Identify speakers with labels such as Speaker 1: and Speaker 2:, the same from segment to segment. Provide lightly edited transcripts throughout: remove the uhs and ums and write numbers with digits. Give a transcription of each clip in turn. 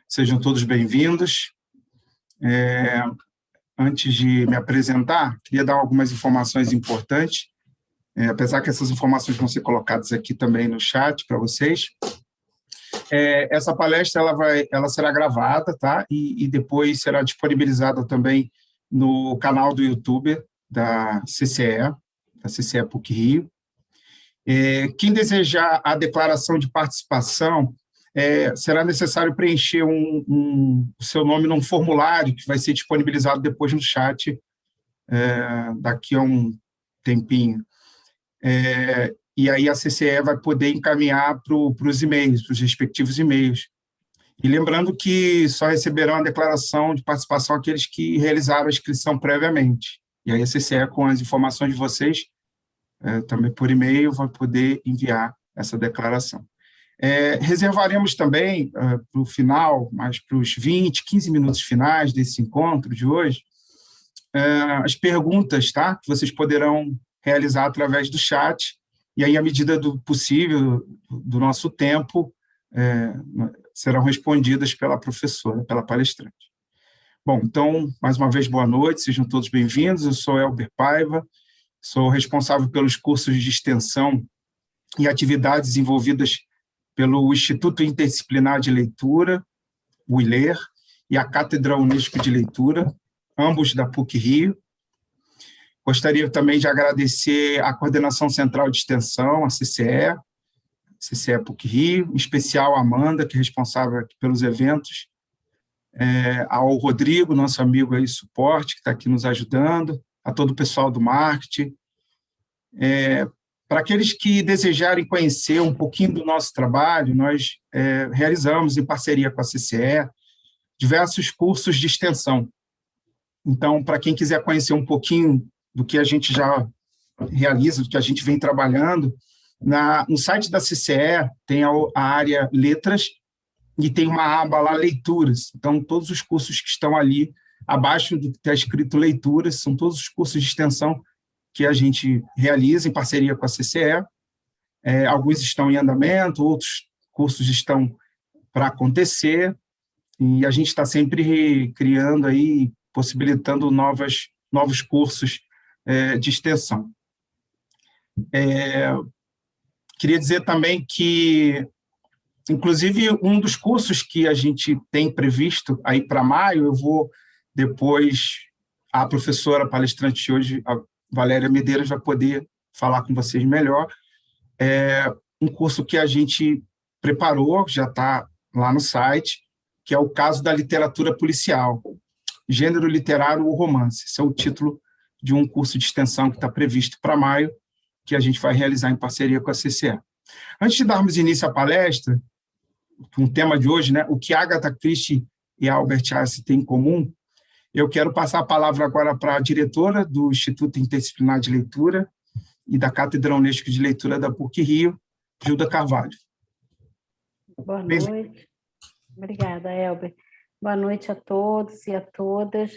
Speaker 1: Sejam todos bem-vindos. Antes de me apresentar, queria dar algumas informações importantes, apesar que essas informações vão ser colocadas aqui também no chat para vocês. Essa palestra ela será gravada, tá? E depois será disponibilizada também no canal do YouTube da CCE PUC-Rio. Quem desejar a declaração de participação, será necessário preencher o seu nome num formulário que vai ser disponibilizado depois no chat, daqui a um tempinho. E aí a CCE vai poder encaminhar para os e-mails, para os respectivos e-mails. E lembrando que só receberão a declaração de participação aqueles que realizaram a inscrição previamente. E aí a CCE, com as informações de vocês, também por e-mail, vai poder enviar essa declaração. Reservaremos também para o final, mais para os 20, 15 minutos finais desse encontro de hoje, as perguntas, tá? Que vocês poderão realizar através do chat, e aí, à medida do possível, do nosso tempo, serão respondidas pela professora, pela palestrante. Bom, então, mais uma vez, boa noite, sejam todos bem-vindos. Eu sou Elber Paiva, sou responsável pelos cursos de extensão e atividades desenvolvidas pelo Instituto Interdisciplinar de Leitura, o ILER, e a Cátedra Unesco de Leitura, ambos da PUC-Rio. Gostaria também de agradecer à Coordenação Central de Extensão, a CCE PUC-Rio, em especial a Amanda, que é responsável aqui pelos eventos, ao Rodrigo, nosso amigo aí, suporte, que está aqui nos ajudando, a todo o pessoal do marketing. Para aqueles que desejarem conhecer um pouquinho do nosso trabalho, nós realizamos, em parceria com a CCE, diversos cursos de extensão. Então, para quem quiser conhecer um pouquinho do que a gente já realiza, do que a gente vem trabalhando, no site da CCE tem a área Letras e tem uma aba lá, Leituras. Então, todos os cursos que estão ali, abaixo do que está escrito Leituras, são todos os cursos de extensão que a gente realiza em parceria com a CCE. Alguns estão em andamento, outros cursos estão para acontecer, e a gente está sempre criando aí, possibilitando novos cursos de extensão. Queria dizer também que, inclusive, um dos cursos que a gente tem previsto aí para maio, eu vou depois, a professora palestrante de hoje, a Valéria Medeiros, vai poder falar com vocês melhor. Um curso que a gente preparou, já está lá no site, que é o caso da literatura policial, gênero literário ou romance. Esse é o título de um curso de extensão que está previsto para maio, que a gente vai realizar em parceria com a CCE. Antes de darmos início à palestra, com o tema de hoje, né, o que Agatha Christie e Albert Einstein têm em comum, eu quero passar a palavra agora para a diretora do Instituto Interdisciplinar de Leitura e da Cátedra Unesco de Leitura da PUC-Rio, Gilda Carvalho.
Speaker 2: Boa noite. Obrigada, Elber. Boa noite a todos e a todas.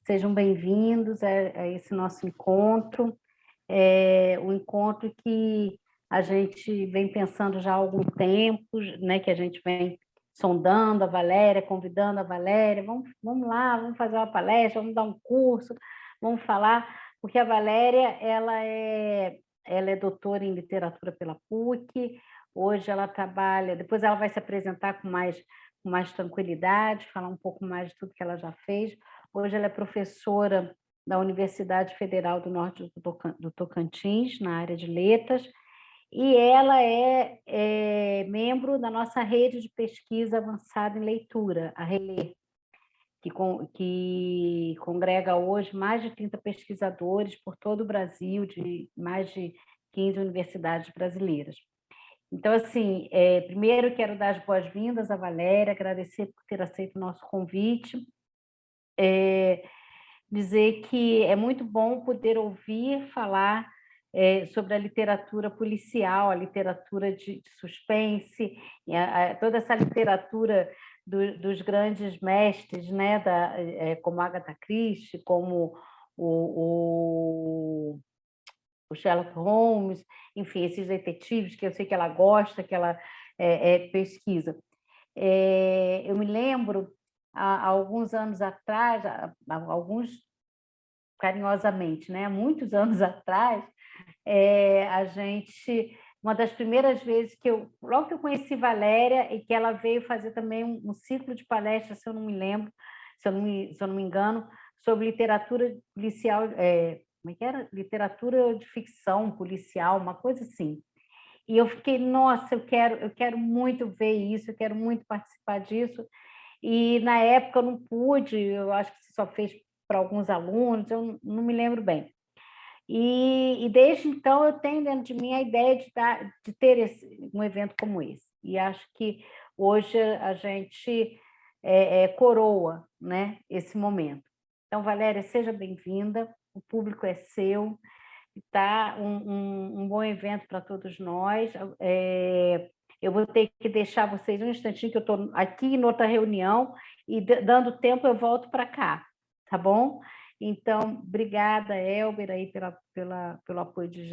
Speaker 2: Sejam bem-vindos a esse nosso encontro. Um encontro que a gente vem pensando já há algum tempo, né, que a gente vem sondando a Valéria, convidando a Valéria, vamos lá, vamos fazer uma palestra, vamos dar um curso, vamos falar, porque a Valéria, ela é doutora em literatura pela PUC, hoje ela trabalha, depois ela vai se apresentar com mais tranquilidade, falar um pouco mais de tudo que ela já fez. Hoje ela é professora da Universidade Federal do Norte do Tocantins, na área de letras, e ela é membro da nossa rede de pesquisa avançada em leitura, a RELER, que congrega hoje mais de 30 pesquisadores por todo o Brasil, de mais de 15 universidades brasileiras. Então, assim, primeiro quero dar as boas-vindas à Valéria, agradecer por ter aceito o nosso convite, dizer que é muito bom poder ouvir falar sobre a literatura policial, a literatura de suspense, toda essa literatura dos grandes mestres, né, como Agatha Christie, como o Sherlock Holmes, enfim, esses detetives que eu sei que ela gosta, que ela pesquisa. Eu me lembro, há alguns anos atrás, alguns carinhosamente, né? Muitos anos atrás, uma das primeiras vezes logo que eu conheci Valéria, e que ela veio fazer também um ciclo de palestras, se eu não me lembro, se eu não me engano, sobre literatura policial, como é que era? Literatura de ficção policial, uma coisa assim. E eu fiquei, nossa, eu quero muito ver isso, eu quero muito participar disso. E na época eu não pude, eu acho que só fez para alguns alunos, eu não me lembro bem. E desde então eu tenho dentro de mim a ideia de ter um evento como esse. E acho que hoje a gente coroa, né, esse momento. Então, Valéria, seja bem-vinda, o público é seu, tá? Um bom evento para todos nós. Eu vou ter que deixar vocês um instantinho, que eu estou aqui em outra reunião, e dando tempo eu volto para cá, tá bom? Então, obrigada, Elber, aí pelo apoio de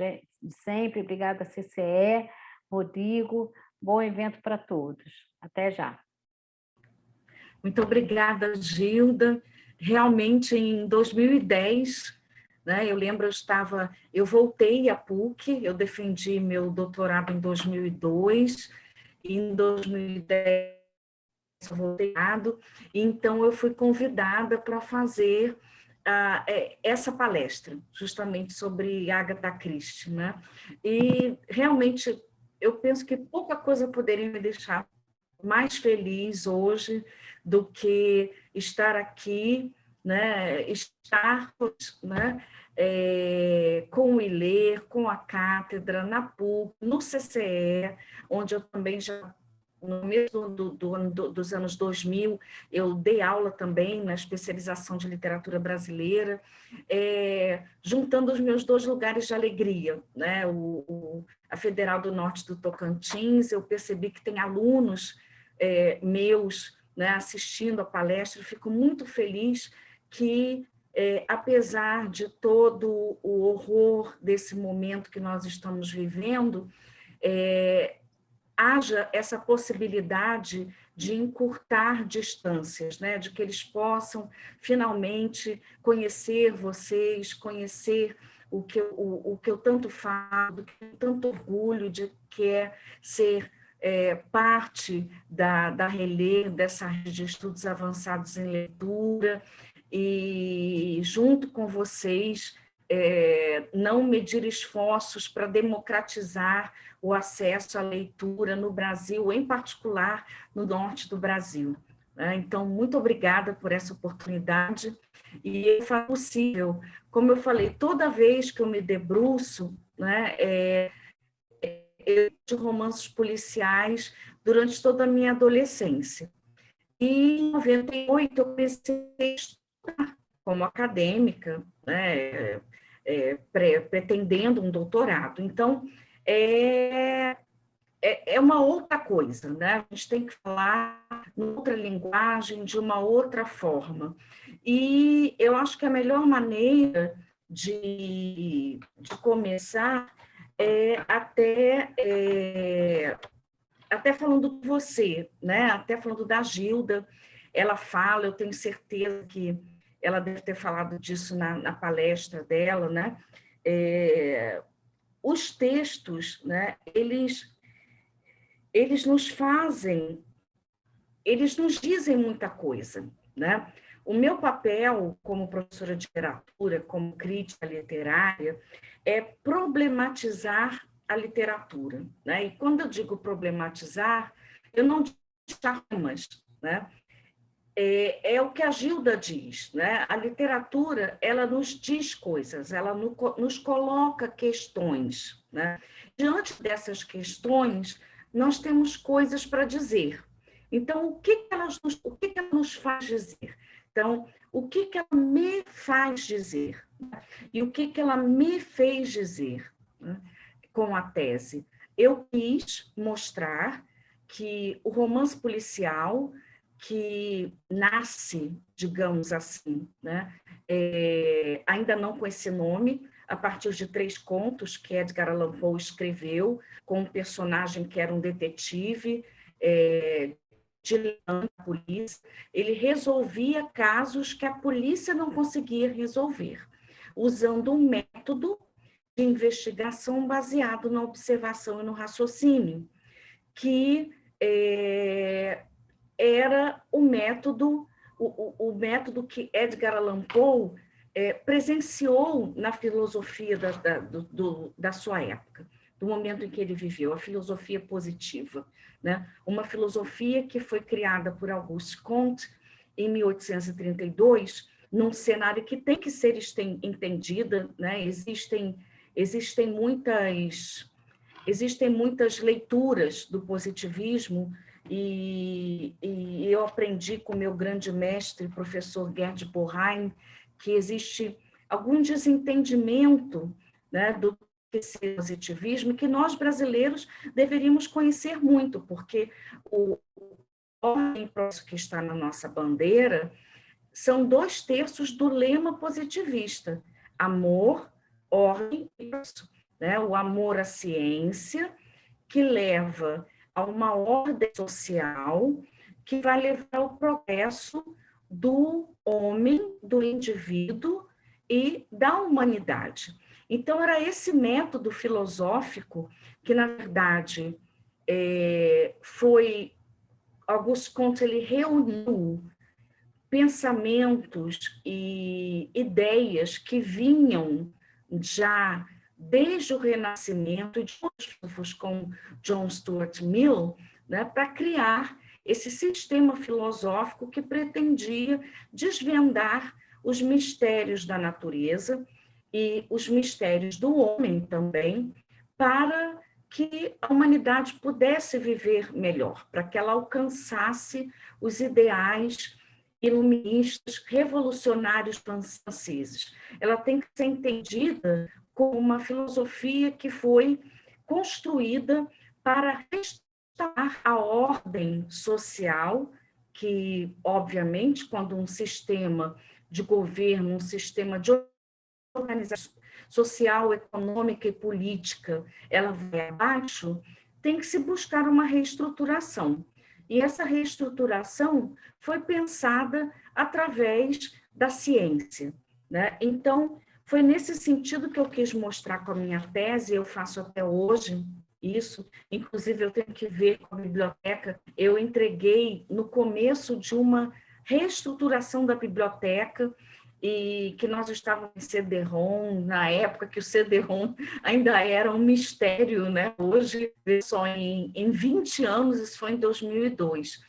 Speaker 2: sempre, obrigada, CCE, Rodrigo, bom evento para todos. Até já.
Speaker 3: Muito obrigada, Gilda. Realmente, em 2010, né, eu lembro, eu voltei à PUC, eu defendi meu doutorado em 2002, e em 2010 eu voltei, então eu fui convidada para fazer essa palestra, justamente sobre Agatha Christie, né? E realmente eu penso que pouca coisa poderia me deixar mais feliz hoje do que estar aqui, né? Estar, né? Com o ILER, com a cátedra, na PUC, no CCE, onde eu também já, no mesmo dos anos 2000, eu dei aula também na especialização de literatura brasileira, juntando os meus dois lugares de alegria, né? A Federal do Norte do Tocantins, eu percebi que tem alunos meus, né, assistindo a palestra, eu fico muito feliz que, apesar de todo o horror desse momento que nós estamos vivendo, haja essa possibilidade de encurtar distâncias, né? De que eles possam finalmente conhecer vocês, conhecer o que eu tanto falo, do que eu tanto orgulho de que é ser parte da Relê, dessa rede de estudos avançados em leitura, e junto com vocês não medir esforços para democratizar o acesso à leitura no Brasil, em particular no norte do Brasil. Então, muito obrigada por essa oportunidade, e é possível, como eu falei, toda vez que eu me debruço, né, de romances policiais durante toda a minha adolescência. E em 98 eu comecei a estudar como acadêmica, né, pretendendo um doutorado. Então, é uma outra coisa, né? A gente tem que falar em outra linguagem, de uma outra forma. E eu acho que a melhor maneira de começar até falando de você, né? Até falando da Gilda, ela fala, eu tenho certeza que ela deve ter falado disso na palestra dela, né? Os textos, né? Eles nos fazem, eles nos dizem muita coisa, né? O meu papel como professora de literatura, como crítica literária, é problematizar a literatura, né? E quando eu digo problematizar, eu não digo temas, né? É o que a Gilda diz, né? A literatura, ela nos diz coisas, ela nos coloca questões, né? Diante dessas questões, nós temos coisas para dizer. Então, o que ela nos faz dizer? Então, o que ela me faz dizer? E o que ela me fez dizer, né, com a tese? Eu quis mostrar que o romance policial, que nasce, digamos assim, né, ainda não com esse nome, a partir de 3 contos que Edgar Allan Poe escreveu, com um personagem que era um detetive, de polícia, ele resolvia casos que a polícia não conseguia resolver, usando um método de investigação baseado na observação e no raciocínio, que era o método que Edgar Allan Poe presenciou na filosofia da sua época, do momento em que ele viveu, a filosofia positiva, né? Uma filosofia que foi criada por Auguste Comte em 1832, num cenário que tem que ser entendida, né? Existem muitas leituras do positivismo, e eu aprendi com meu grande mestre, professor Gerd Boheim, que existe algum desentendimento, né, do que é positivismo, que nós brasileiros deveríamos conhecer muito, porque o ordem que está na nossa bandeira são 2/3 do lema positivista: amor, ordem e progresso, né? O amor à ciência, que leva a uma ordem social, que vai levar ao progresso do homem, do indivíduo e da humanidade. Então, era esse método filosófico que, na verdade, foi Auguste Comte, ele reuniu pensamentos e ideias que vinham já desde o Renascimento, de filósofos como John Stuart Mill, né, para criar esse sistema filosófico que pretendia desvendar os mistérios da natureza e os mistérios do homem também, para que a humanidade pudesse viver melhor, para que ela alcançasse os ideais iluministas, revolucionários franceses. Ela tem que ser entendida como uma filosofia que foi construída para restaurar a ordem social, que, obviamente, quando um sistema de governo, um sistema de organização social, econômica e política, ela vai abaixo, tem que se buscar uma reestruturação. E essa reestruturação foi pensada através da ciência, né? Então, foi nesse sentido que eu quis mostrar com a minha tese, eu faço até hoje isso, inclusive eu tenho que ver com a biblioteca, eu entreguei no começo de uma reestruturação da biblioteca, e que nós estávamos em CD-ROM, na época que o CD-ROM ainda era um mistério, né? Hoje, só em 20 anos, isso foi em 2002.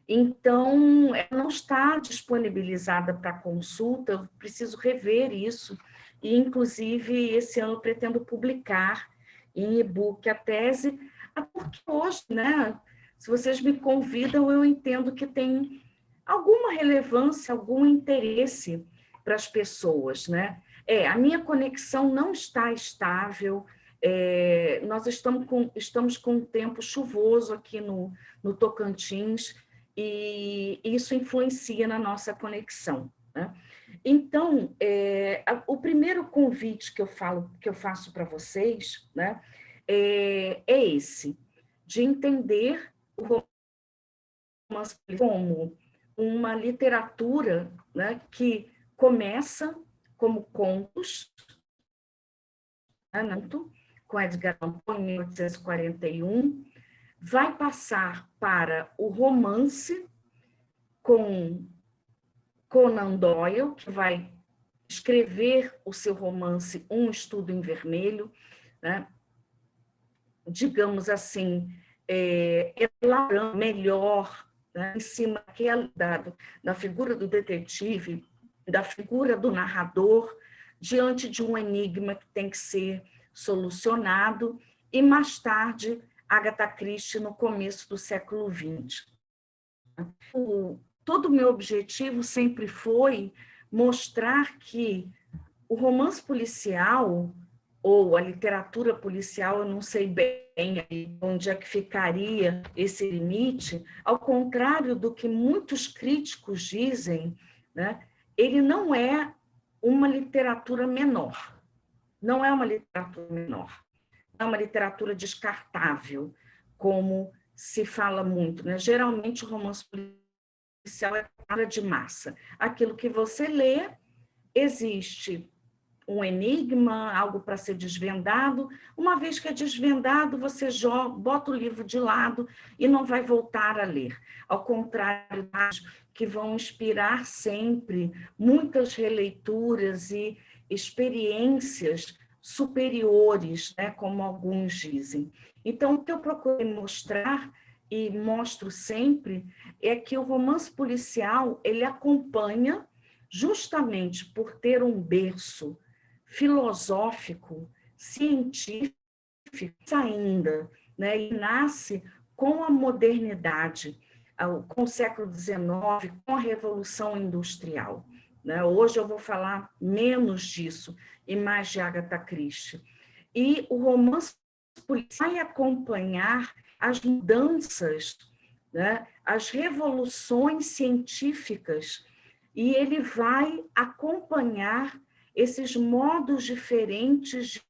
Speaker 3: Então, ela não está disponibilizada para consulta, eu preciso rever isso, e, inclusive, esse ano eu pretendo publicar em e-book a tese, porque hoje, né, se vocês me convidam, eu entendo que tem alguma relevância, algum interesse para as pessoas, né? A minha conexão não está estável, nós estamos com um tempo chuvoso aqui no Tocantins, e isso influencia na nossa conexão, né? Então, o primeiro convite que eu faço para vocês, né, é esse, de entender o romance como uma literatura, né, que começa como contos, né, com Edgar Allan Poe, em 1841, vai passar para o romance com Conan Doyle, que vai escrever o seu romance Um Estudo em Vermelho, né, digamos assim, elaborando melhor, né, em cima da figura do detetive, da figura do narrador, diante de um enigma que tem que ser solucionado, e mais tarde, Agatha Christie, no começo do século XX. Todo o meu objetivo sempre foi mostrar que o romance policial, ou a literatura policial, eu não sei bem onde é que ficaria esse limite, ao contrário do que muitos críticos dizem, né, ele não é uma literatura menor, não é uma literatura menor, é uma literatura descartável, como se fala muito, né? Geralmente o romance policial é cara de massa. Aquilo que você lê, existe um enigma, algo para ser desvendado. Uma vez que é desvendado, você bota o livro de lado e não vai voltar a ler. Ao contrário, que vão inspirar sempre muitas releituras e experiências superiores, né, como alguns dizem. Então, o que eu procurei mostrar, e mostro sempre, é que o romance policial, ele acompanha, justamente por ter um berço filosófico, científico ainda, né? Ele nasce com a modernidade, com o século XIX, com a Revolução Industrial. Né? Hoje eu vou falar menos disso e mais de Agatha Christie. E o romance policial vai acompanhar as mudanças, né? As revoluções científicas, e ele vai acompanhar esses modos diferentes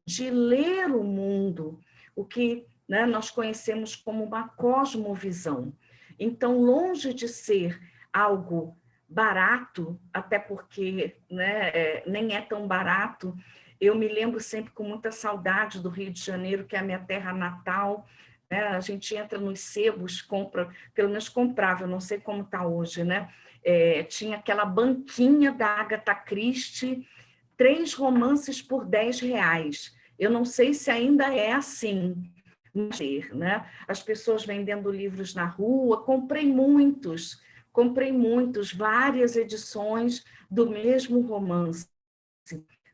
Speaker 3: de ler o mundo, o que, né, nós conhecemos como uma cosmovisão. Então, longe de ser algo barato, até porque, né, nem é tão barato, eu me lembro sempre com muita saudade do Rio de Janeiro, que é a minha terra natal, né? A gente entra nos sebos, compra, pelo menos comprava, eu não sei como está hoje, né? Tinha aquela banquinha da Agatha Christie, 3 romances por R$10. Eu não sei se ainda é assim, né? As pessoas vendendo livros na rua, comprei muitos, várias edições do mesmo romance.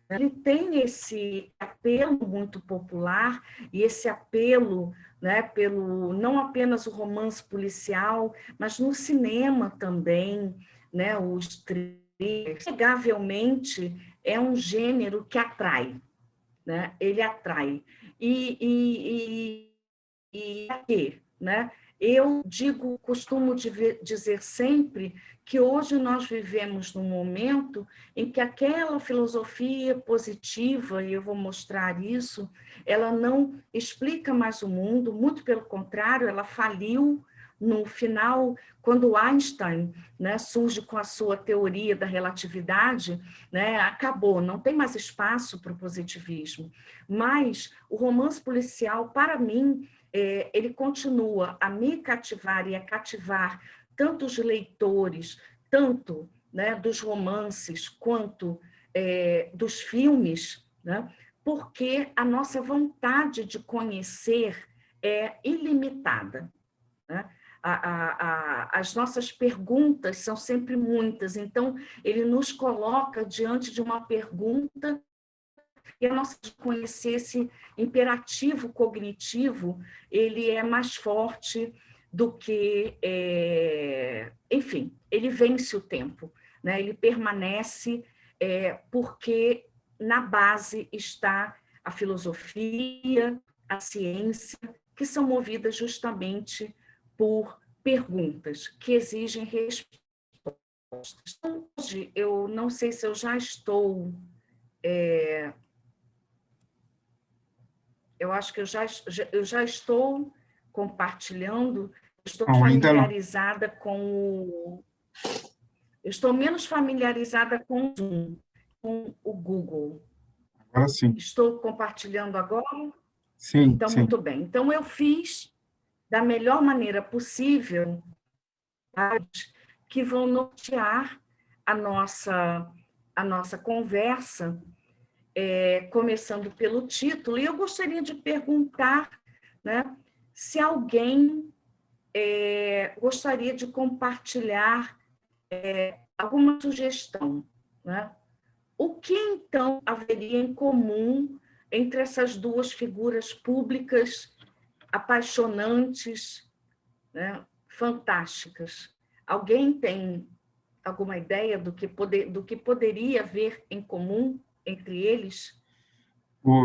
Speaker 3: Ele tem esse apelo muito popular e esse apelo, né, pelo não apenas o romance policial, mas no cinema também, né, os thrillers. Inegavelmente é um gênero que atrai, né? Ele atrai. E né? Eu costumo dizer sempre que hoje nós vivemos num momento em que aquela filosofia positiva, e eu vou mostrar isso, ela não explica mais o mundo, muito pelo contrário, ela faliu no final, quando Einstein, né, surge com a sua teoria da relatividade, né, acabou, não tem mais espaço para o positivismo. Mas o romance policial, para mim, ele continua a me cativar e a cativar tanto os leitores, tanto, né, dos romances quanto dos filmes, né, porque a nossa vontade de conhecer é ilimitada, né? As nossas perguntas são sempre muitas, então ele nos coloca diante de uma pergunta e a nossa de conhecer esse imperativo cognitivo, ele é mais forte do que, enfim, ele vence o tempo, né? Ele permanece porque na base está a filosofia, a ciência, que são movidas justamente por perguntas que exigem respostas. Então, hoje, eu não sei se eu já estou... eu acho que eu já estou compartilhando, estou familiarizada com eu estou menos familiarizada com o Zoom, com o Google.
Speaker 1: Agora sim.
Speaker 3: Estou compartilhando agora?
Speaker 1: Sim,
Speaker 3: então,
Speaker 1: sim.
Speaker 3: Muito bem. Então, eu fiz da melhor maneira possível que vão nortear a nossa conversa, começando pelo título, e eu gostaria de perguntar, né, se alguém gostaria de compartilhar alguma sugestão, né? O que, então, haveria em comum entre essas duas figuras públicas apaixonantes, né, fantásticas? Alguém tem alguma ideia do que poderia haver em comum entre eles?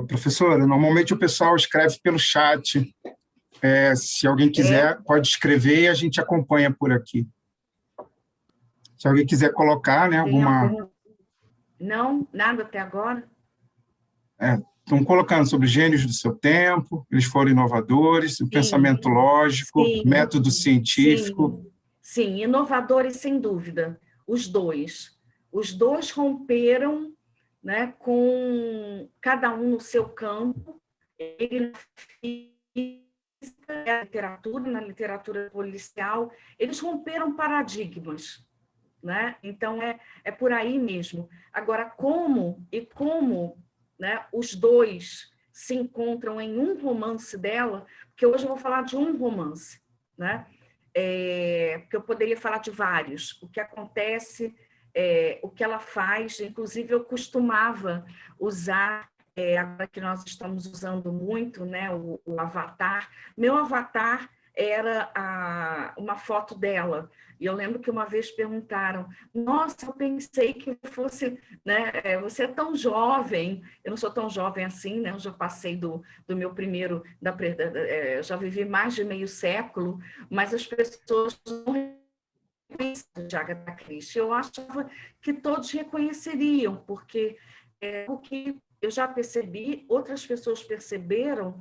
Speaker 1: Professora, normalmente o pessoal escreve pelo chat. Se alguém quiser, pode escrever e a gente acompanha por aqui. Se alguém quiser colocar, né, alguma...
Speaker 3: Não, nada até agora?
Speaker 1: estão colocando sobre gênios do seu tempo, eles foram inovadores, o pensamento lógico, método científico.
Speaker 3: Sim, inovadores sem dúvida, os dois. Os dois romperam, né, com cada um no seu campo, ele na física, na literatura policial, eles romperam paradigmas, né? Então, é por aí mesmo. Agora, como, né, os dois se encontram em um romance dela, porque hoje eu vou falar de um romance, né? Porque eu poderia falar de vários. O que acontece, o que ela faz, inclusive eu costumava usar, agora que nós estamos usando muito, né, o avatar. Meu avatar era uma foto dela. E eu lembro que uma vez perguntaram, nossa, eu pensei que fosse, né, você é tão jovem. Eu não sou tão jovem assim, né? Eu já passei do meu primeiro, já vivi mais de meio século, mas as pessoas não reconhecem de Agatha Christie. Eu achava que todos reconheceriam, porque o que eu já percebi, outras pessoas perceberam.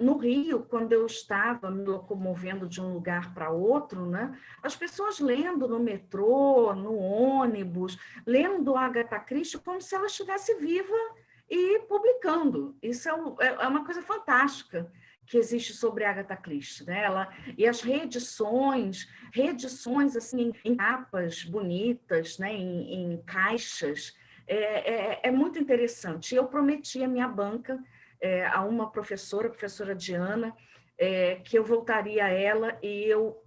Speaker 3: No Rio, quando eu estava me locomovendo de um lugar para outro, né, as pessoas lendo no metrô, no ônibus, lendo Agatha Christie como se ela estivesse viva e publicando. Isso é uma coisa fantástica que existe sobre Agatha Christie, né? E as reedições assim, em capas bonitas, né, em caixas, é muito interessante. Eu prometi à minha banca, a uma professora, a professora Diana, que eu voltaria a ela, e eu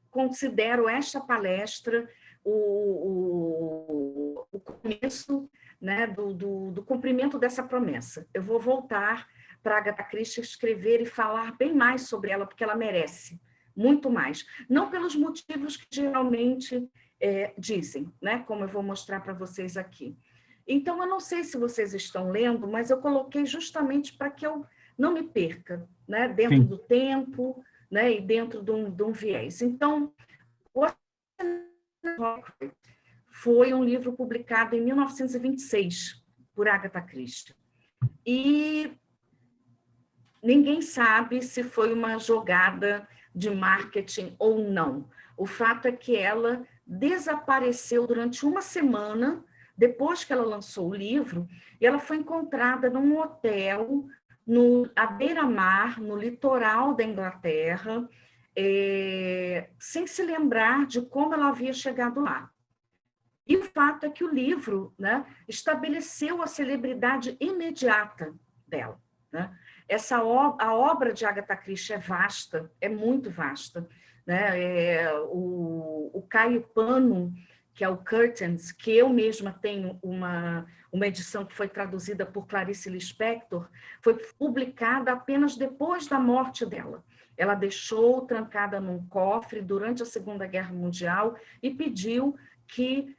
Speaker 3: considero esta palestra o começo, né, do cumprimento dessa promessa. Eu vou voltar para a Agatha Christie escrever e falar bem mais sobre ela, porque ela merece muito mais. Não pelos motivos que geralmente dizem, né, como eu vou mostrar para vocês aqui. Então, eu não sei se vocês estão lendo, mas eu coloquei justamente para que eu não me perca, né, dentro do tempo, né, e dentro de um viés. Então, o foi um livro publicado em 1926 por Agatha Christie. E ninguém sabe se foi uma jogada de marketing ou não. O fato é que ela desapareceu durante uma semana depois que ela lançou o livro, e ela foi encontrada num hotel à beira-mar, no litoral da Inglaterra, sem se lembrar de como ela havia chegado lá. E o fato é que o livro, né, estabeleceu a celebridade imediata dela, né? A obra de Agatha Christie é vasta, é muito vasta, né? O Caio Pano, que é o Curtains, que eu mesma tenho uma edição que foi traduzida por Clarice Lispector, foi publicada apenas depois da morte dela. Ela deixou trancada num cofre durante a Segunda Guerra Mundial e pediu que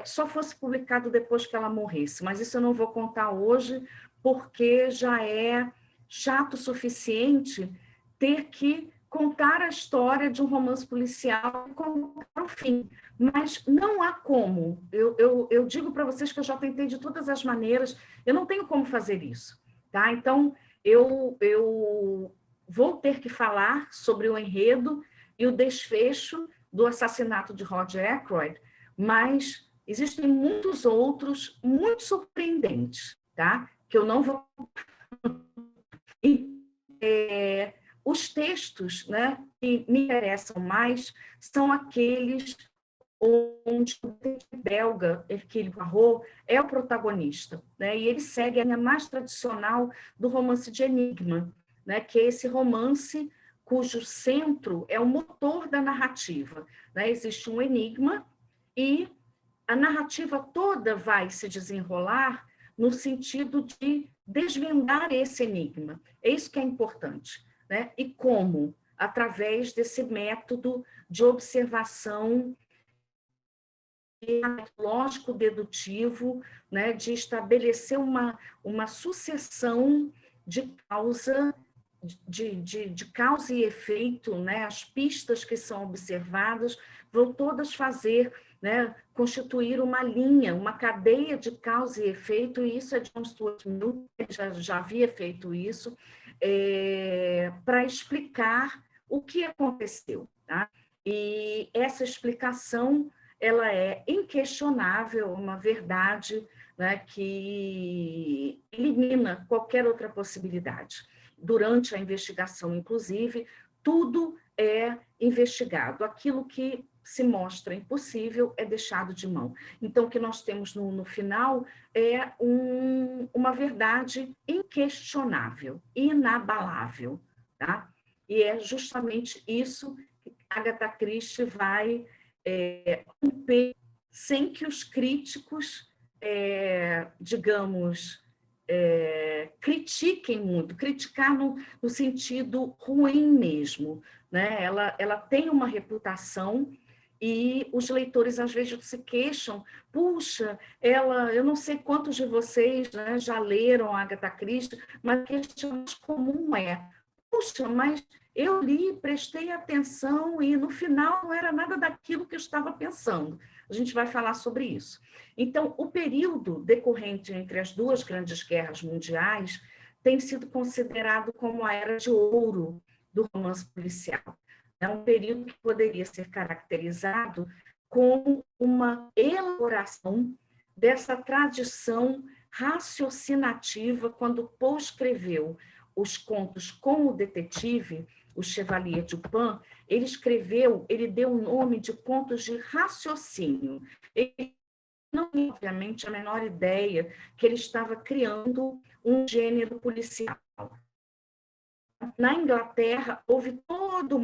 Speaker 3: só fosse publicado depois que ela morresse. Mas isso eu não vou contar hoje, porque já é chato o suficiente ter que contar a história de um romance policial e contar o fim. Mas não há como. Eu digo para vocês que eu já tentei de todas as maneiras, eu não tenho como fazer isso. Tá? Então, eu vou ter que falar sobre o enredo e o desfecho do assassinato de Roger Ackroyd, mas existem muitos outros muito surpreendentes, tá? Que eu não vou... os textos, né, que me interessam mais são aqueles onde o belga, Hercule Poirot, é o protagonista, né? E ele segue a linha mais tradicional do romance de enigma, né? Que é esse romance cujo centro é o motor da narrativa, né? Existe um enigma e a narrativa toda vai se desenrolar no sentido de desvendar esse enigma. É isso que é importante, né? E como? Através desse método de observação lógico-dedutivo, né? De estabelecer uma sucessão de causa de causa e efeito, né? As pistas que são observadas vão todas fazer, né, constituir uma linha, uma cadeia de causa e efeito, e isso é John Stuart Mill, ele já havia feito isso, para explicar o que aconteceu. Tá? E essa explicação, ela é inquestionável, uma verdade, né, que elimina qualquer outra possibilidade. Durante a investigação, inclusive, tudo é investigado. Aquilo que se mostra impossível é deixado de mão. Então, o que nós temos no final é uma verdade inquestionável, inabalável. Tá? E é justamente isso que Agatha Christie vai romper, sem que os críticos, digamos, critiquem muito, criticar no sentido ruim mesmo. Né? Ela tem uma reputação e os leitores às vezes se queixam, puxa, eu não sei quantos de vocês, né, já leram a Agatha Christie, mas a questão mais comum puxa, mas eu li, prestei atenção e no final não era nada daquilo que eu estava pensando. A gente vai falar sobre isso. Então, o período decorrente entre as duas grandes guerras mundiais tem sido considerado como a era de ouro do romance policial. É um período que poderia ser caracterizado como uma elaboração dessa tradição raciocinativa quando Poe escreveu os contos com o detetive, o Chevalier Dupin, ele deu o nome de contos de raciocínio. Ele não tinha, obviamente, a menor ideia que ele estava criando um gênero policial. Na Inglaterra, houve toda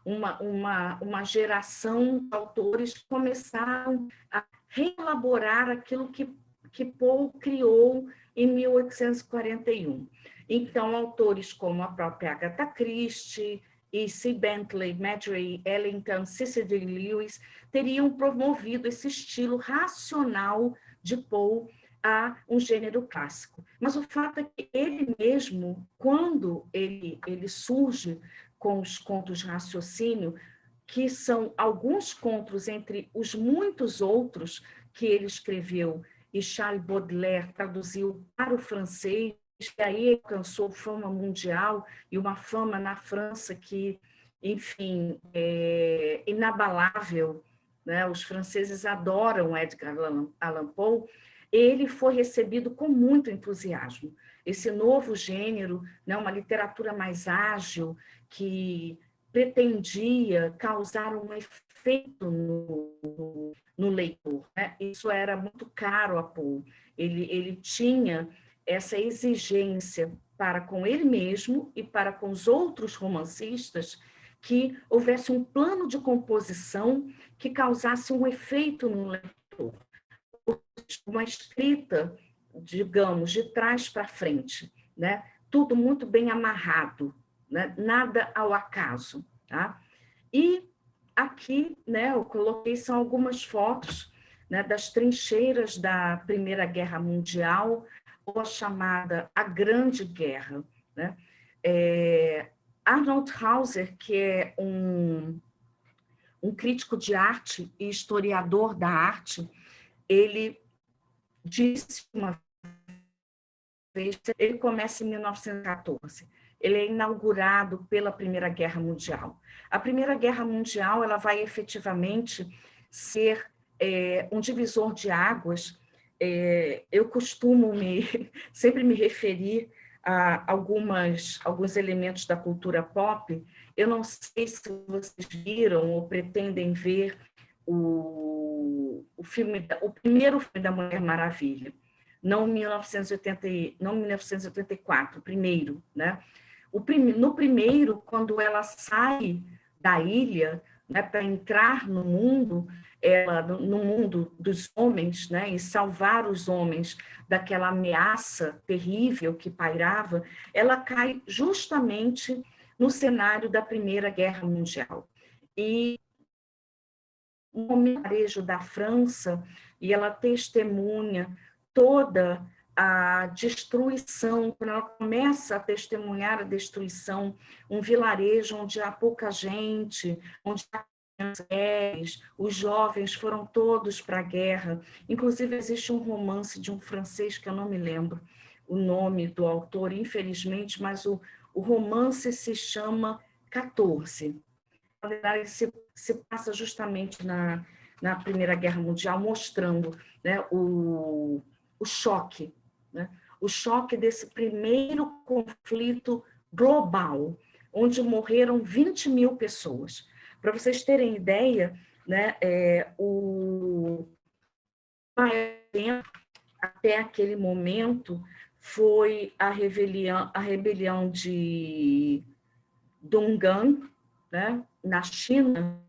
Speaker 3: uma geração de autores que começaram a reelaborar aquilo que Poe criou em 1841. Então, autores como a própria Agatha Christie, E.C. Bentley, Marjorie Ellington, Cecil D. Lewis, teriam promovido esse estilo racional de Poe a um gênero clássico. Mas o fato é que ele mesmo, quando ele surge com os contos de raciocínio, que são alguns contos entre os muitos outros que ele escreveu, e Charles Baudelaire traduziu para o francês, e aí alcançou fama mundial, e uma fama na França que, enfim, é inabalável, né? Os franceses adoram Edgar Allan Poe. Ele foi recebido com muito entusiasmo. Esse novo gênero, né, uma literatura mais ágil, que pretendia causar um efeito no leitor. Né? Isso era muito caro a Poe. Ele tinha essa exigência para com ele mesmo e para com os outros romancistas que houvesse um plano de composição que causasse um efeito no leitor. Uma escrita, digamos, de trás para frente, né? Tudo muito bem amarrado, né? Nada ao acaso. Tá? E aqui, né, eu coloquei são algumas fotos, né, das trincheiras da Primeira Guerra Mundial, ou a chamada A Grande Guerra. Né? Arnold Hauser, que é um crítico de arte e historiador da arte, ele disse uma vez, ele começa em 1914, ele é inaugurado pela Primeira Guerra Mundial. A Primeira Guerra Mundial ela vai efetivamente ser um divisor de águas. Eu costumo sempre me referir a alguns elementos da cultura pop. Eu não sei se vocês viram ou pretendem ver o primeiro filme da Mulher Maravilha, não 1984, o primeiro, né? No primeiro, quando ela sai da ilha, né, para entrar no mundo dos homens, né, e salvar os homens daquela ameaça terrível que pairava, ela cai justamente no cenário da Primeira Guerra Mundial. E o momento da França, e ela testemunha toda a destruição, quando ela começa a testemunhar a destruição, um vilarejo onde há pouca gente, onde há mulheres, os jovens foram todos para a guerra. Inclusive, existe um romance de um francês, que eu não me lembro o nome do autor, infelizmente, mas o romance se chama 14. Na verdade, se passa justamente na Primeira Guerra Mundial, mostrando, né, o choque, né, o choque desse primeiro conflito global, onde morreram 20 mil pessoas. Para vocês terem ideia, né, o maior tempo até aquele momento foi a rebelião de Dungan, né, na China,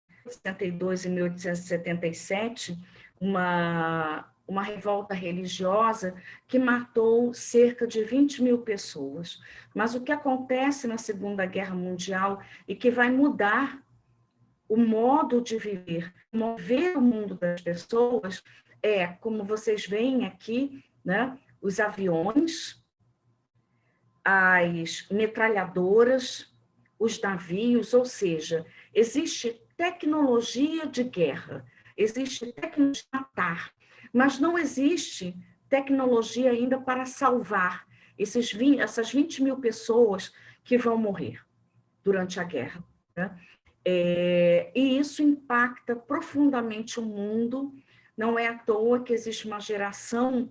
Speaker 3: em 1862 e 1877, uma revolta religiosa que matou cerca de 20 mil pessoas. Mas o que acontece na Segunda Guerra Mundial e que vai mudar o modo de viver, mover o mundo das pessoas, como vocês veem aqui, né, os aviões, as metralhadoras, os navios, ou seja, existe tecnologia de guerra, existe tecnologia de matar, mas não existe tecnologia ainda para salvar essas 20 mil pessoas que vão morrer durante a guerra, né? E isso impacta profundamente o mundo. Não é à toa que existe uma geração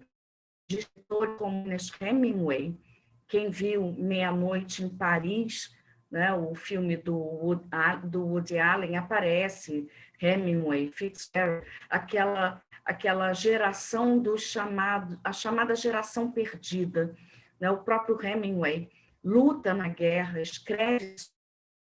Speaker 3: de escritores como Ernest Hemingway. Quem viu Meia-Noite em Paris, né, o filme do Woody Allen, aparece Hemingway, Fitzgerald, aquela geração a chamada geração perdida, né? O próprio Hemingway luta na guerra, escreve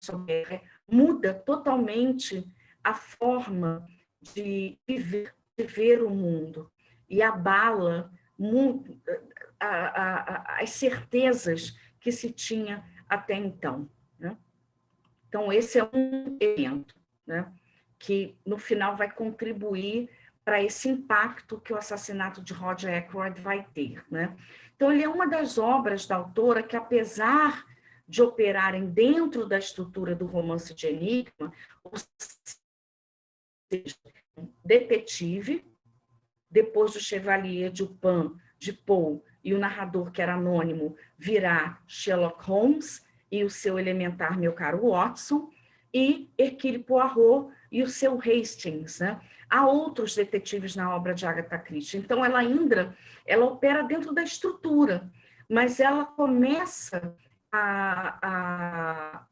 Speaker 3: sobre a guerra, muda totalmente a forma de viver o mundo e abala muito as certezas que se tinha até então, né? Então, esse é um evento, né, que, no final, vai contribuir para esse impacto que o assassinato de Roger Ackroyd vai ter, né? Então, ele é uma das obras da autora que, apesar de operarem dentro da estrutura do romance de enigma, ou seja, detetive, depois do Chevalier de Poe e o narrador, que era anônimo, virá Sherlock Holmes e o seu elementar, meu caro Watson, e Hercule Poirot e o seu Hastings, né? Há outros detetives na obra de Agatha Christie. Então, ela opera dentro da estrutura, mas ela começa a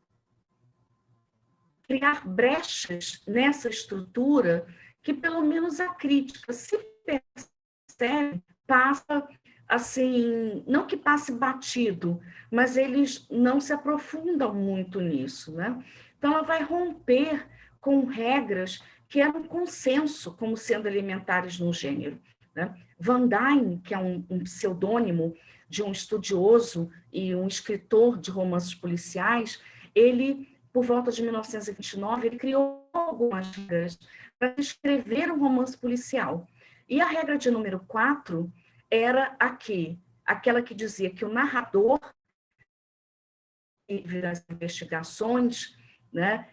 Speaker 3: criar brechas nessa estrutura que, pelo menos, a crítica, se percebe, passa assim, não que passe batido, mas eles não se aprofundam muito nisso, né? Então, ela vai romper com regras que eram consenso como sendo elementares no gênero, né? Van Dyne, que é um pseudônimo de um estudioso e um escritor de romances policiais, ele, por volta de 1929, ele criou algumas regras para escrever um romance policial. E a regra de número 4 era aquela que dizia que o narrador das investigações, né,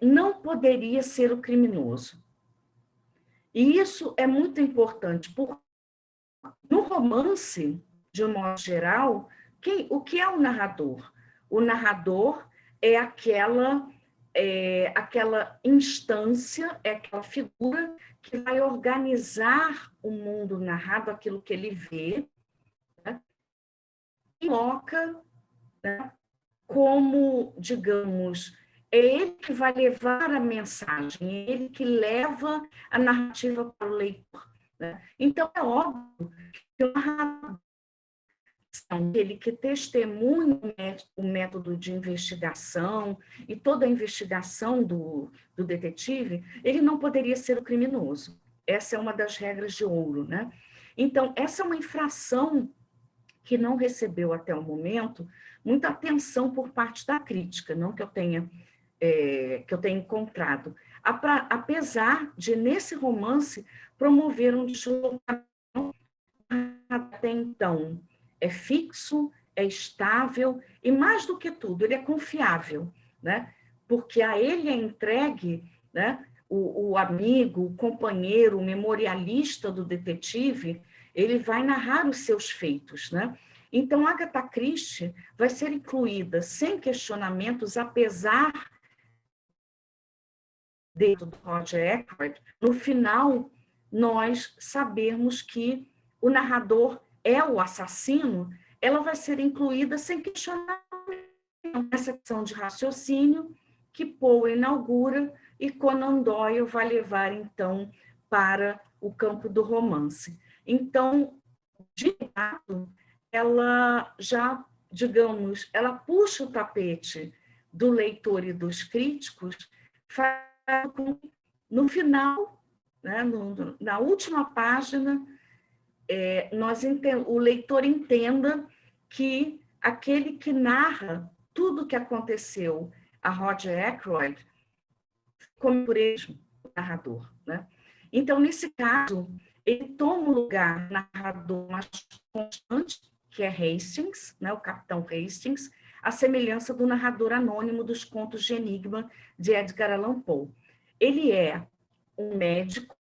Speaker 3: não poderia ser o criminoso. E isso é muito importante, porque no romance, de um modo geral, o que é o narrador? O narrador é aquela instância, é aquela figura que vai organizar o mundo narrado, aquilo que ele vê, né? E coloca, né, como, digamos, é ele que vai levar a mensagem, é ele que leva a narrativa para o leitor, né? Então, é óbvio que o narrador, ele que testemunha o método de investigação e toda a investigação do detetive, ele não poderia ser o criminoso. Essa é uma das regras de ouro, né? Então, essa é uma infração que não recebeu até o momento muita atenção por parte da crítica, não que eu tenha encontrado, apesar de, nesse romance, promover um deslocamento até então é fixo, é estável e, mais do que tudo, ele é confiável, né? Porque a ele é entregue, né, o amigo, o companheiro, o memorialista do detetive, ele vai narrar os seus feitos, né? Então, Agatha Christie vai ser incluída sem questionamentos, apesar do Roger Ackroyd, no final, nós sabermos que o narrador é o assassino, ela vai ser incluída sem questionamento na seção de raciocínio que Poe inaugura e Conan Doyle vai levar, então, para o campo do romance. Então, de fato, ela já, digamos, ela puxa o tapete do leitor e dos críticos, no final, né, na última página, o leitor entenda que aquele que narra tudo o que aconteceu a Roger Ackroyd, como por ele, o narrador, né? Então, nesse caso, ele toma o lugar do narrador mais constante, que é Hastings, né, o capitão Hastings, a semelhança do narrador anônimo dos contos de enigma de Edgar Allan Poe. Ele é um médico,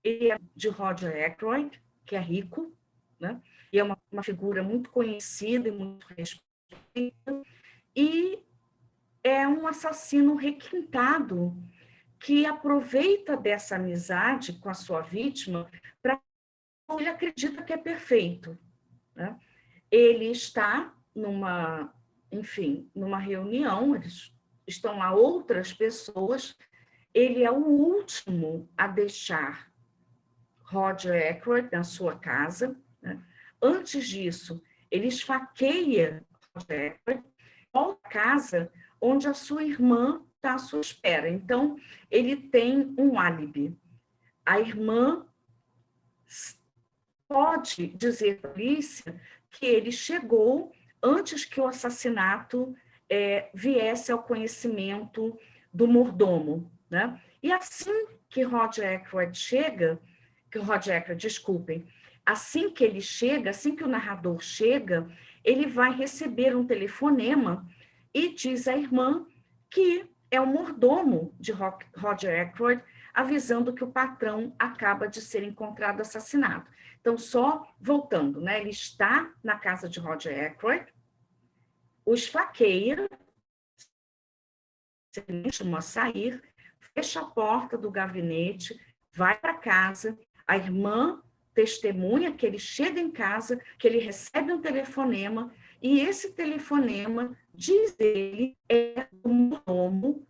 Speaker 3: ele é de Roger Ackroyd, que é rico, né? E é uma figura muito conhecida e muito respeitada, e é um assassino requintado que aproveita dessa amizade com a sua vítima para ele acredita que é perfeito, né? Ele está numa reunião, eles estão lá outras pessoas, ele é o último a deixar Roger Ackroyd na sua casa, né? Antes disso, ele esfaqueia Roger Ackroyd, volta à casa onde a sua irmã está à sua espera. Então, ele tem um álibi. A irmã pode dizer à polícia que ele chegou antes que o assassinato viesse ao conhecimento do mordomo, né? E assim que Roger Ackroyd chega, desculpem, assim que ele chega, assim que o narrador chega, ele vai receber um telefonema e diz à irmã que é o mordomo de Roger Ackroyd, avisando que o patrão acaba de ser encontrado assassinado. Então, só voltando, né? Ele está na casa de Roger Ackroyd, o esfaqueia, se chama a sair, fecha a porta do gabinete, vai para casa, a irmã testemunha que ele chega em casa, que ele recebe um telefonema, e esse telefonema, diz ele, é o mordomo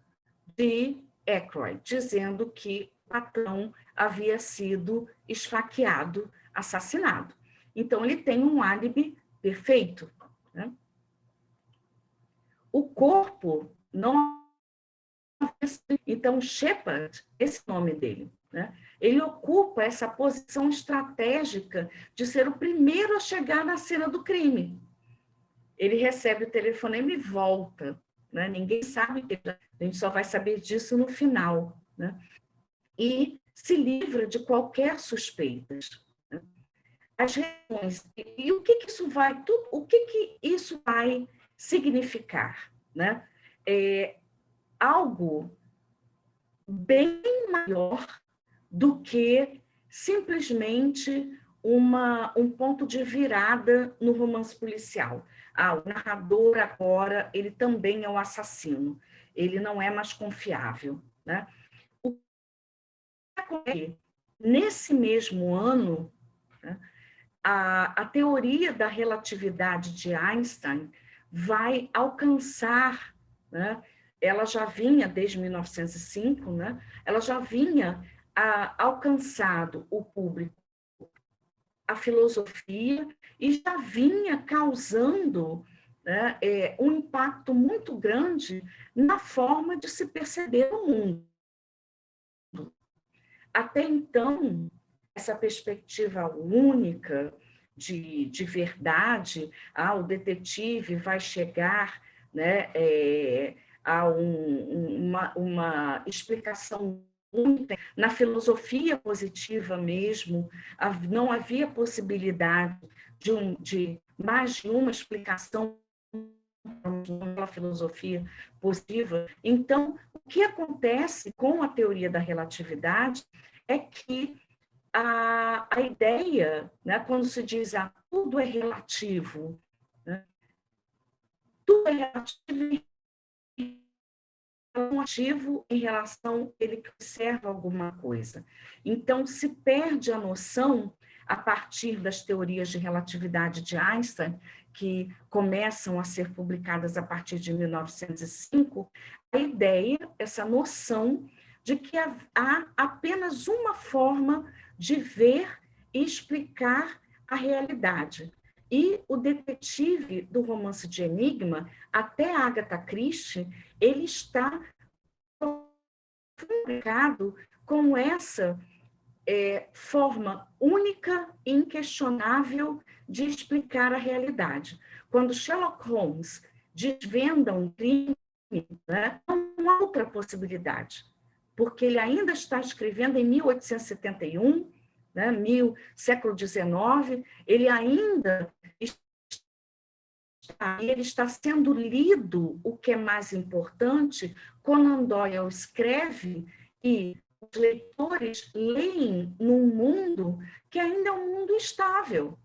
Speaker 3: de Ackroyd, dizendo que o patrão havia sido esfaqueado, assassinado. Então, ele tem um álibi perfeito, né? O corpo não... Então, Shepard, esse nome dele, né? Ele ocupa essa posição estratégica de ser o primeiro a chegar na cena do crime. Ele recebe o telefonema e volta, né? Ninguém sabe, a gente só vai saber disso no final, né? E se livra de qualquer suspeita. Né? As reuniões, e o que isso vai, o que isso vai significar, né? Algo bem maior do que simplesmente um ponto de virada no romance policial. O narrador agora, ele também é o assassino, ele não é mais confiável, né? O que acontece? Nesse mesmo ano, né, a teoria da relatividade de Einstein vai alcançar, né, ela já vinha desde 1905, né, ela já vinha alcançado o público, a filosofia, e já vinha causando, né, um impacto muito grande na forma de se perceber o mundo. Até então, essa perspectiva única de verdade, o detetive vai chegar, né, a uma explicação Na filosofia positiva mesmo, não havia possibilidade de mais de uma explicação pela filosofia positiva. Então, o que acontece com a teoria da relatividade é que a ideia, né, quando se diz tudo é relativo, né, tudo é relativo ativo em relação a ele que observa alguma coisa. Então, se perde a noção, a partir das teorias de relatividade de Einstein, que começam a ser publicadas a partir de 1905, a ideia, essa noção de que há apenas uma forma de ver e explicar a realidade. E o detetive do romance de Enigma, até Agatha Christie, ele está publicado com essa forma única e inquestionável de explicar a realidade. Quando Sherlock Holmes desvenda um crime, né, não há outra possibilidade, porque ele ainda está escrevendo em 1871, né, século XIX, ele ainda está sendo lido, o que é mais importante. Conan Doyle escreve e os leitores leem num mundo que ainda é um mundo estável.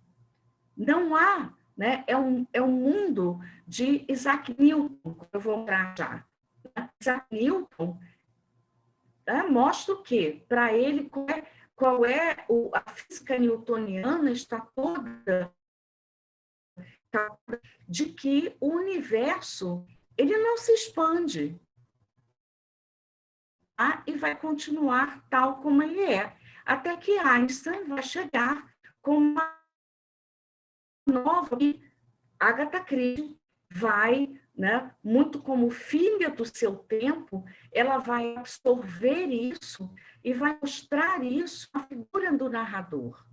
Speaker 3: Não há, né? É um mundo de Isaac Newton, que eu vou mostrar já. Isaac Newton mostra o quê? Para ele, qual é a física newtoniana está toda de que o universo ele não se expande, e vai continuar tal como ele é, até que Einstein vai chegar com uma nova, e Agatha Christie vai, né, muito como filha do seu tempo, ela vai absorver isso e vai mostrar isso na figura do narrador.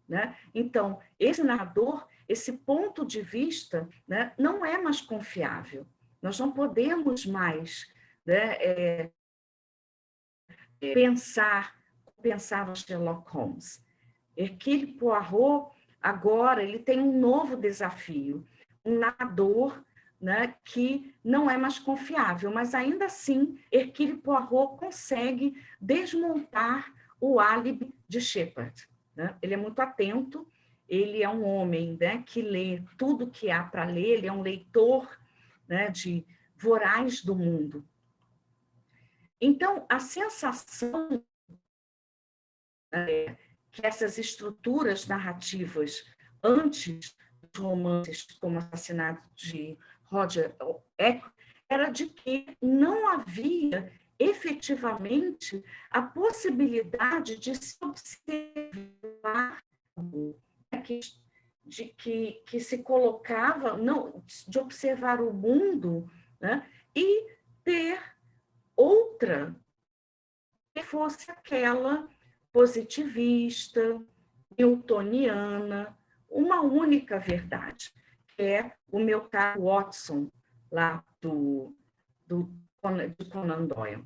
Speaker 3: Né? Então, esse narrador, esse ponto de vista, né, não é mais confiável. Nós não podemos mais, né, pensava Sherlock Holmes. Hercule Poirot, agora, ele tem um novo desafio, um narrador, né, que não é mais confiável, mas ainda assim, Hercule Poirot consegue desmontar o álibi de Shepard. Né? Ele é muito atento, ele é um homem, né, que lê tudo que há para ler, ele é um leitor, né, voraz do mundo. Então, a sensação que essas estruturas narrativas, antes dos romances como o Assassinato de Roger Ackroyd, era de que não havia efetivamente a possibilidade de se observar, que se colocava, não, de observar o mundo, né, e ter outra que fosse aquela positivista, newtoniana, uma única verdade, que é o meu caro Watson, lá de Conan Doyle.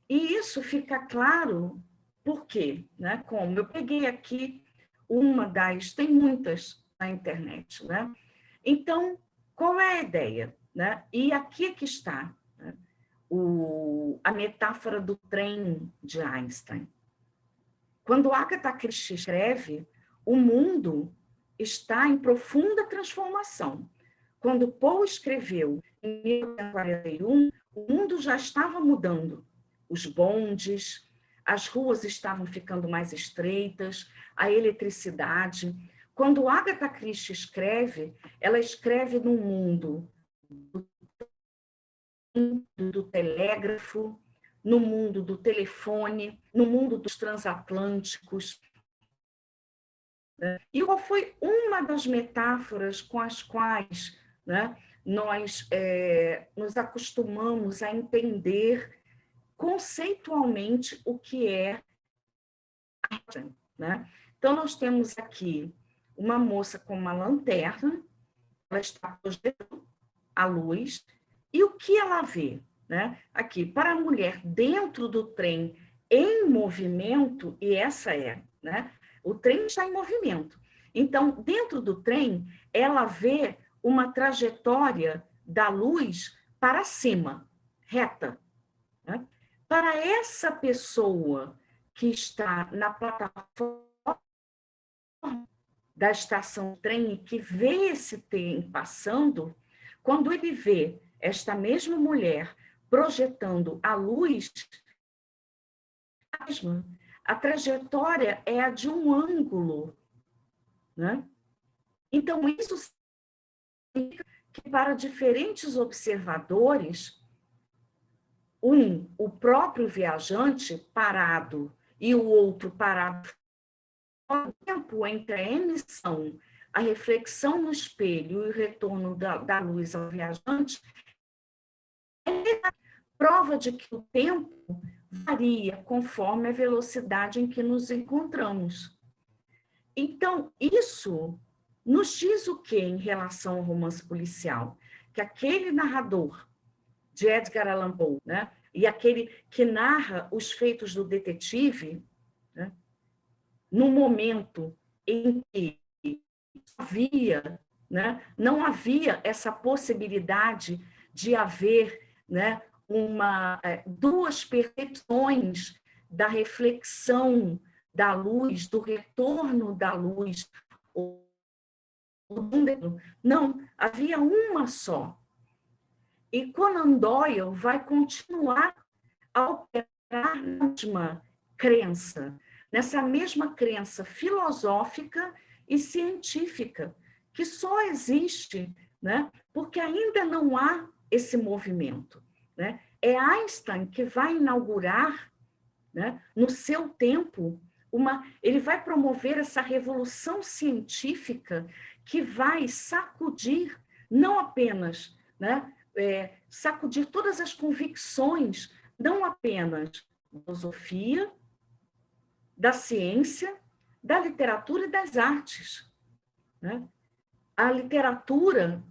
Speaker 3: E isso fica claro por quê? Né? Como eu peguei aqui tem muitas na internet. Né? Então, qual é a ideia? Né? E aqui é que está, né, a metáfora do trem de Einstein. Quando Agatha Christie escreve, o mundo está em profunda transformação. Quando Poe escreveu, em 1941, o mundo já estava mudando. Os bondes, as ruas estavam ficando mais estreitas, a eletricidade. Quando Agatha Christie escreve, ela escreve num mundo do telégrafo, no mundo do telefone, no mundo dos transatlânticos. E qual foi uma das metáforas com as quais, né, nós nos acostumamos a entender conceitualmente o que é arte, né? Então, nós temos aqui uma moça com uma lanterna, ela está projetando a luz, e o que ela vê? Né? Aqui, para a mulher dentro do trem em movimento, e essa é, né? O trem está em movimento. Então, dentro do trem, ela vê uma trajetória da luz para cima, reta, né? Para essa pessoa que está na plataforma da estação trem e que vê esse trem passando, quando ele vê esta mesma mulher projetando a luz, a trajetória é a de um ângulo, né? Então, isso significa que para diferentes observadores, o próprio viajante parado e o outro parado, o tempo entre a emissão, a reflexão no espelho e o retorno da luz ao viajante é prova de que o tempo varia conforme a velocidade em que nos encontramos. Então, isso nos diz o quê em relação ao romance policial? Que aquele narrador de Edgar Allan Poe, né, e aquele que narra os feitos do detetive, né, no momento em que havia, né, não havia essa possibilidade de haver, né, duas percepções da reflexão da luz, do retorno da luz. Não, havia uma só. E Conan Doyle vai continuar a operar na mesma crença, nessa mesma crença filosófica e científica, que só existe, né, porque ainda não há esse movimento, né? É Einstein que vai inaugurar, né, no seu tempo, ele vai promover essa revolução científica que vai sacudir, não apenas, né, sacudir todas as convicções, não apenas da filosofia, da ciência, da literatura e das artes, né? A literatura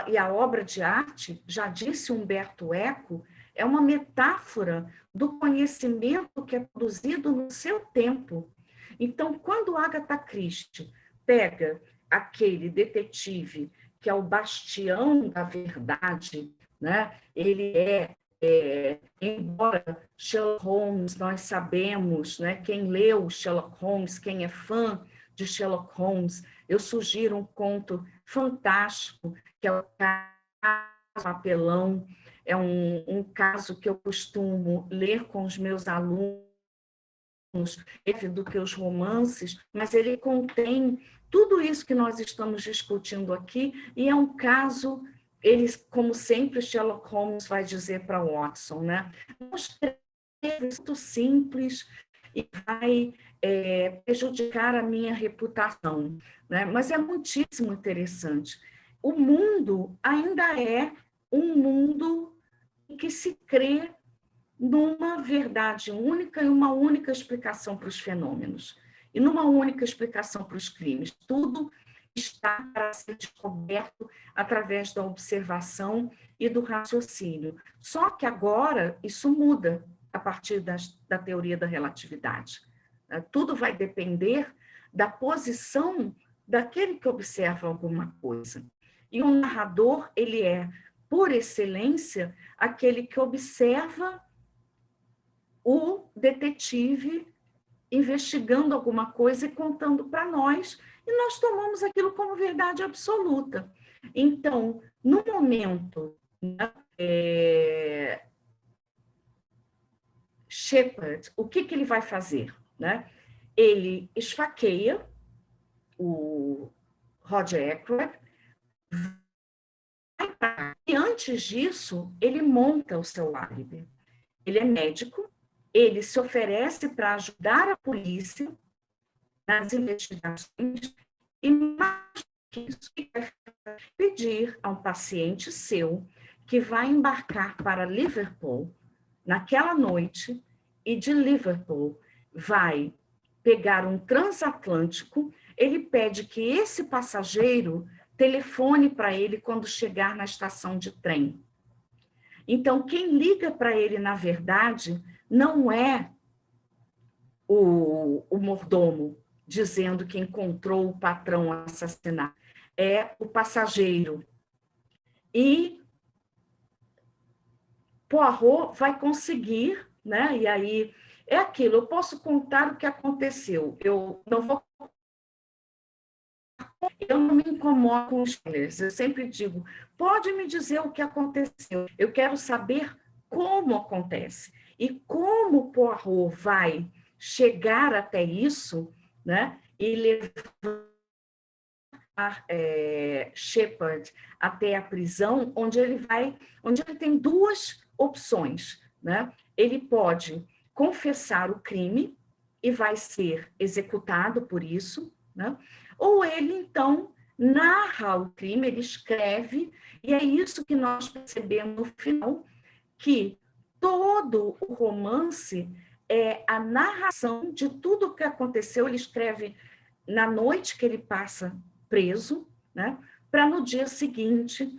Speaker 3: e a obra de arte, já disse Humberto Eco, é uma metáfora do conhecimento que é produzido no seu tempo. Então, quando Agatha Christie pega aquele detetive que é o bastião da verdade, né? Ele embora Sherlock Holmes, nós sabemos, né? Quem leu Sherlock Holmes, quem é fã de Sherlock Holmes, eu sugiro um conto fantástico, que é o Caso Apelão. É um caso que eu costumo ler com os meus alunos, do que os romances, mas ele contém tudo isso que nós estamos discutindo aqui, e é um caso, como sempre, Sherlock Holmes vai dizer para Watson, né? É muito simples e vai prejudicar a minha reputação, né? Mas é muitíssimo interessante. O mundo ainda é um mundo em que se crê numa verdade única e uma única explicação para os fenômenos, e numa única explicação para os crimes. Tudo está para ser descoberto através da observação e do raciocínio. Só que agora isso muda a partir da teoria da relatividade. Tudo vai depender da posição daquele que observa alguma coisa. E o narrador, ele é, por excelência, aquele que observa o detetive investigando alguma coisa e contando para nós, e nós tomamos aquilo como verdade absoluta. Então, no momento, né, Shepard, o que ele vai fazer? Né? Ele esfaqueia o Roger Ackroyd, e antes disso, ele monta o seu álibi. Ele é médico, ele se oferece para ajudar a polícia nas investigações e, mais que isso, vai pedir a um paciente seu que vai embarcar para Liverpool naquela noite e de Liverpool vai pegar um transatlântico. Ele pede que esse passageiro telefone para ele quando chegar na estação de trem. Então, quem liga para ele, na verdade, não é o mordomo dizendo que encontrou o patrão assassinado. É o passageiro. E Poirot vai conseguir, né? E aí é aquilo, eu posso contar o que aconteceu. Eu não me incomodo com spoilers. Eu sempre digo, pode me dizer o que aconteceu. Eu quero saber como acontece. E como Poirot vai chegar até isso, né? E levar Shepard até a prisão, onde ele tem duas opções, né? Ele pode confessar o crime e vai ser executado por isso, né? Ou ele, então, narra o crime, ele escreve, e é isso que nós percebemos no final, que todo o romance é a narração de tudo o que aconteceu. Ele escreve na noite que ele passa preso, né, para no dia seguinte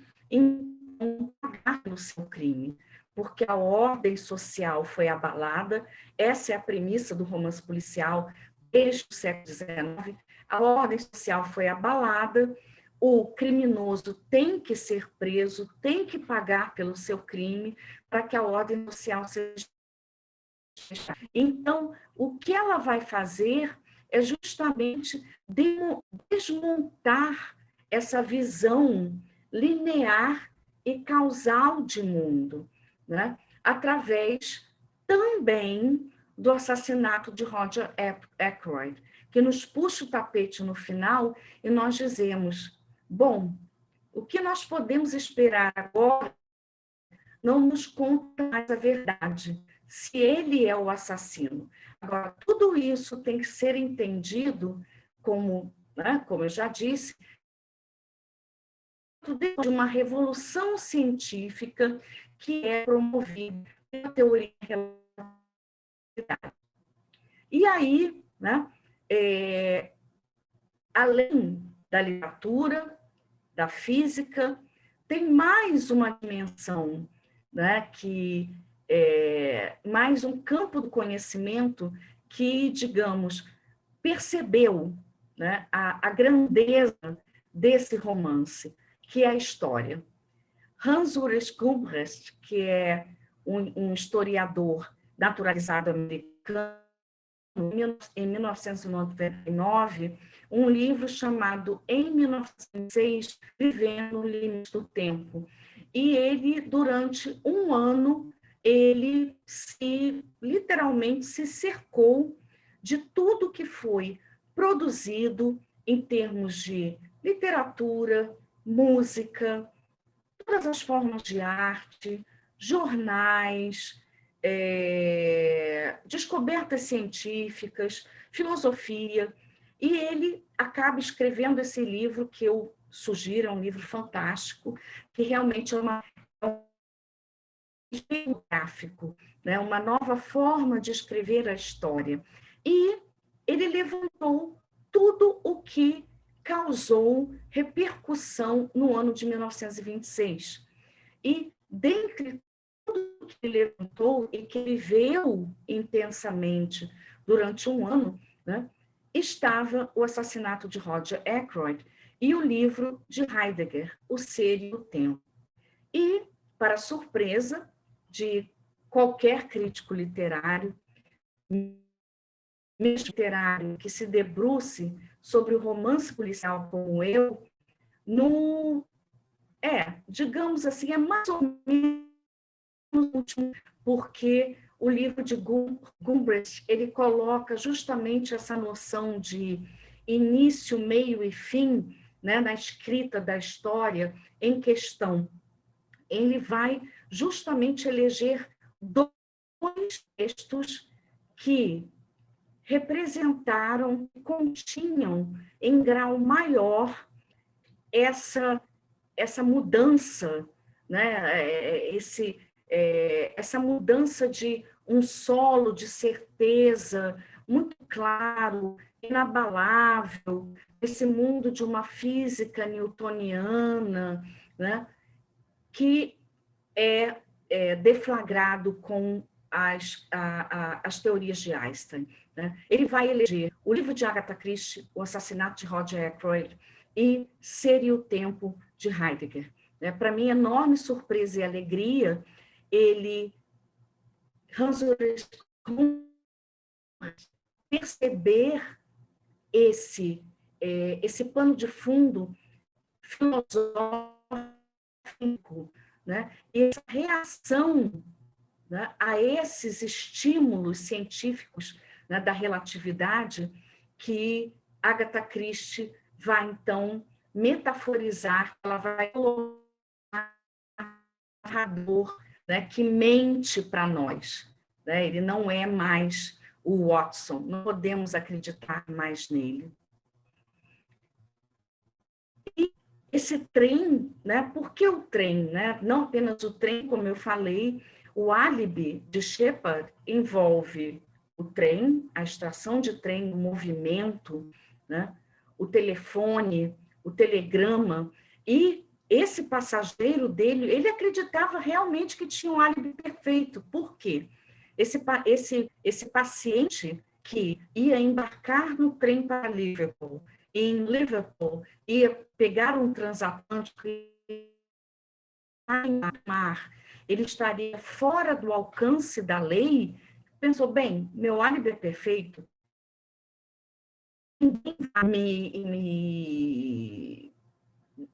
Speaker 3: pagar pelo seu crime, porque a ordem social foi abalada. Essa é a premissa do romance policial desde o século XIX. A ordem social foi abalada, o criminoso tem que ser preso, tem que pagar pelo seu crime para que a ordem social seja. Então, o que ela vai fazer é justamente desmontar essa visão linear e causal de mundo, né? Através também do assassinato de Roger Ackroyd, que nos puxa o tapete no final e nós dizemos, bom, o que nós podemos esperar agora não nos conta mais a verdade, se ele é o assassino. Agora, tudo isso tem que ser entendido como, né, como eu já disse, de uma revolução científica que é promovida pela teoria da relatividade. E aí, né, além da literatura, da física, tem mais uma dimensão, né, que mais um campo do conhecimento que, digamos, percebeu, né, a grandeza desse romance, que é a história. Hans Ulrich Gumbrist, que é um historiador naturalizado americano, em 1999, um livro chamado Em 1906, Vivendo no Limite do Tempo. E ele, durante um ano, ele literalmente se cercou de tudo que foi produzido em termos de literatura, música, todas as formas de arte, jornais, descobertas científicas, filosofia, e ele acaba escrevendo esse livro que eu sugiro, é um livro fantástico, que realmente é um gráfico, né? Uma nova forma de escrever a história. E ele levantou tudo o que causou repercussão no ano de 1926. E, dentre tudo que ele levantou e que ele viveu intensamente durante um ano, né, estava o assassinato de Roger Ackroyd e o livro de Heidegger, O Ser e o Tempo. E, para surpresa de qualquer crítico literário, mesmo literário que se debruce sobre o romance policial como eu, digamos assim, é mais ou menos o último, porque o livro de Gumbrist, ele coloca justamente essa noção de início, meio e fim, né, na escrita da história em questão. Ele vai justamente eleger dois textos que representaram, continham em grau maior essa mudança, né? Essa mudança de um solo de certeza muito claro, inabalável, esse mundo de uma física newtoniana, né? Que é deflagrado com as teorias de Einstein, né? Ele vai eleger o livro de Agatha Christie, O Assassinato de Roger Ackroyd, e Ser e o Tempo, de Heidegger. Né? Para minha enorme surpresa e alegria, ele perceber esse pano de fundo filosófico, né? E essa reação, né, a esses estímulos científicos, né, da relatividade, que Agatha Christie vai, então, metaforizar, ela vai colocar um narrador, né, que mente para nós. Né? Ele não é mais o Watson, não podemos acreditar mais nele. E esse trem, né, por que o trem? Né? Não apenas o trem, como eu falei, o álibi de Shepard envolve o trem, a estação de trem, o movimento, né? O telefone, o telegrama, e esse passageiro dele, ele acreditava realmente que tinha um álibi perfeito. Por quê? Esse paciente que ia embarcar no trem para Liverpool, e em Liverpool ia pegar um transatlântico e em mar, ele estaria fora do alcance da lei, pensou, bem, meu álibi é perfeito, ninguém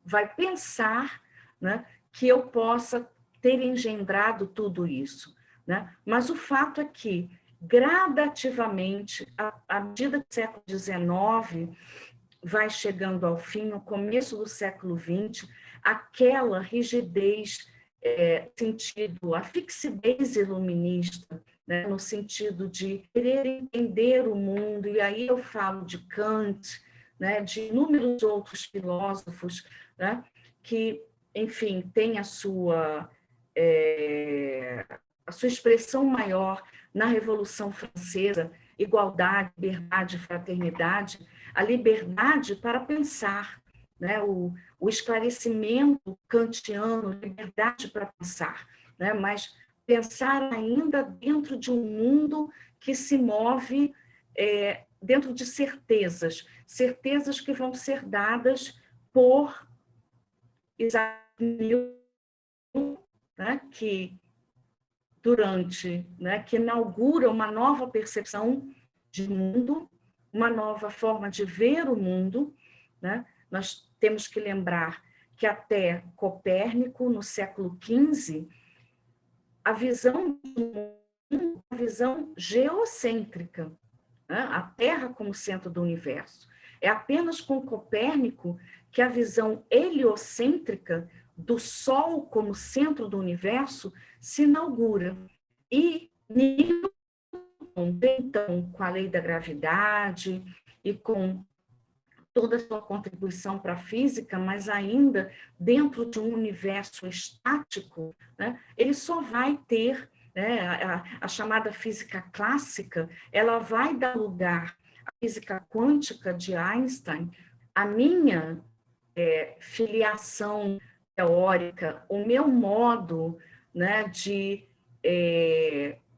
Speaker 3: vai pensar, né, que eu possa ter engendrado tudo isso. Né? Mas o fato é que, gradativamente, à medida que o século XIX vai chegando ao fim, no começo do século XX, aquela rigidez, sentido, a fixidez iluminista, né, no sentido de querer entender o mundo, e aí eu falo de Kant, né, de inúmeros outros filósofos, né, que, enfim, têm a sua expressão maior na Revolução Francesa, igualdade, liberdade, fraternidade, a liberdade para pensar, né? O esclarecimento kantiano, liberdade para pensar, né? Mas pensar ainda dentro de um mundo que se move dentro de certezas que vão ser dadas por Isaac Newton, né? Que inaugura uma nova percepção de mundo, uma nova forma de ver o mundo, né? Nós temos que lembrar que até Copérnico, no século XV, a visão uma visão geocêntrica, né? A Terra como centro do universo. É apenas com Copérnico que a visão heliocêntrica do Sol como centro do universo se inaugura. E Newton, então, com a lei da gravidade e com toda a sua contribuição para a física, mas ainda dentro de um universo estático, né, ele só vai ter, né, a chamada física clássica, ela vai dar lugar à física quântica de Einstein. A minha filiação teórica, o meu modo, né, de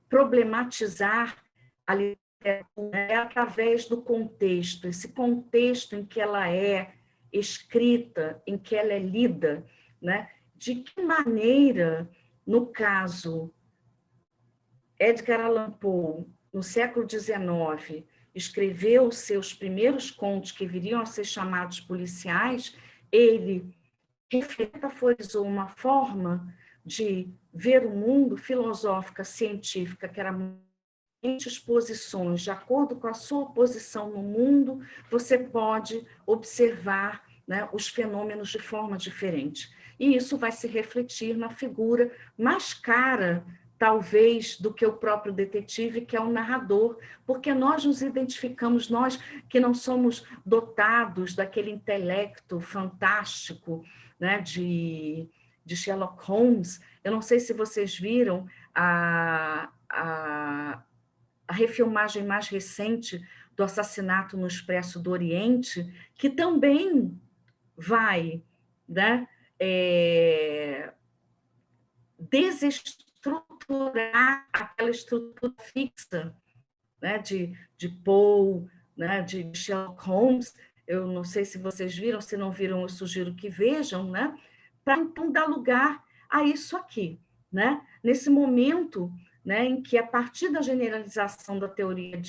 Speaker 3: problematizar a literatura é através do contexto, esse contexto em que ela é escrita, em que ela é lida, né? De que maneira, no caso, Edgar Allan Poe, no século XIX, escreveu seus primeiros contos que viriam a ser chamados policiais, ele metaforizou uma forma de ver o mundo filosófica, científica, que era exposições, de acordo com a sua posição no mundo, você pode observar, né, os fenômenos de forma diferente. E isso vai se refletir na figura mais cara, talvez, do que o próprio detetive, que é o narrador, porque nós nos identificamos, nós que não somos dotados daquele intelecto fantástico, né, de Sherlock Holmes. Eu não sei se vocês viram a refilmagem mais recente do Assassinato no Expresso do Oriente, que também vai, né, desestruturar desconfigurar aquela estrutura fixa, né, de Poe, né, de Sherlock Holmes. Eu não sei se vocês viram, se não viram, eu sugiro que vejam, né, para então dar lugar a isso aqui, né? Nesse momento, né, em que, a partir da generalização da teoria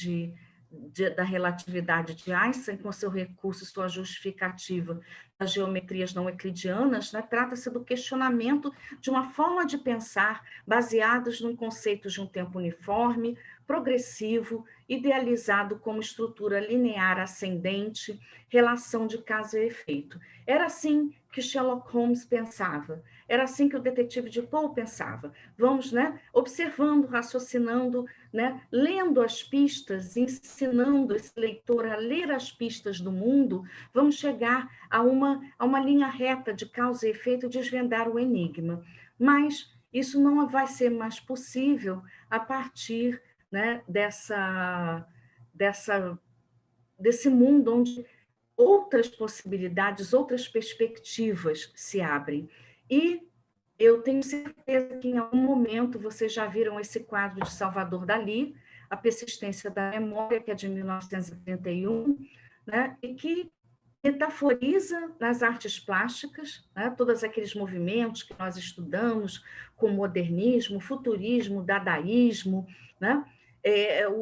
Speaker 3: da relatividade de Einstein, com seu recurso e sua justificativa das geometrias não euclidianas, né, trata-se do questionamento de uma forma de pensar baseadas num conceito de um tempo uniforme, progressivo, idealizado como estrutura linear ascendente, relação de causa e efeito. Era assim que Sherlock Holmes pensava, era assim que o detetive de Poe pensava. Vamos, né, observando, raciocinando, né, lendo as pistas, ensinando esse leitor a ler as pistas do mundo, vamos chegar a uma linha reta de causa e efeito e desvendar o enigma. Mas isso não vai ser mais possível a partir, né, desse mundo onde outras possibilidades, outras perspectivas se abrem. E eu tenho certeza que em algum momento vocês já viram esse quadro de Salvador Dalí, A Persistência da Memória, que é de 1931, né, e que metaforiza nas artes plásticas, né, todos aqueles movimentos que nós estudamos, como modernismo, futurismo, dadaísmo, né?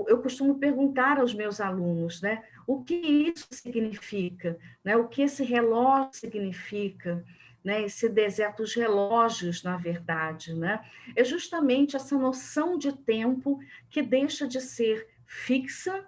Speaker 3: Eu costumo perguntar aos meus alunos, né, o que isso significa, né, o que esse relógio significa, né, esse deserto, os relógios, na verdade, né? É justamente essa noção de tempo que deixa de ser fixa,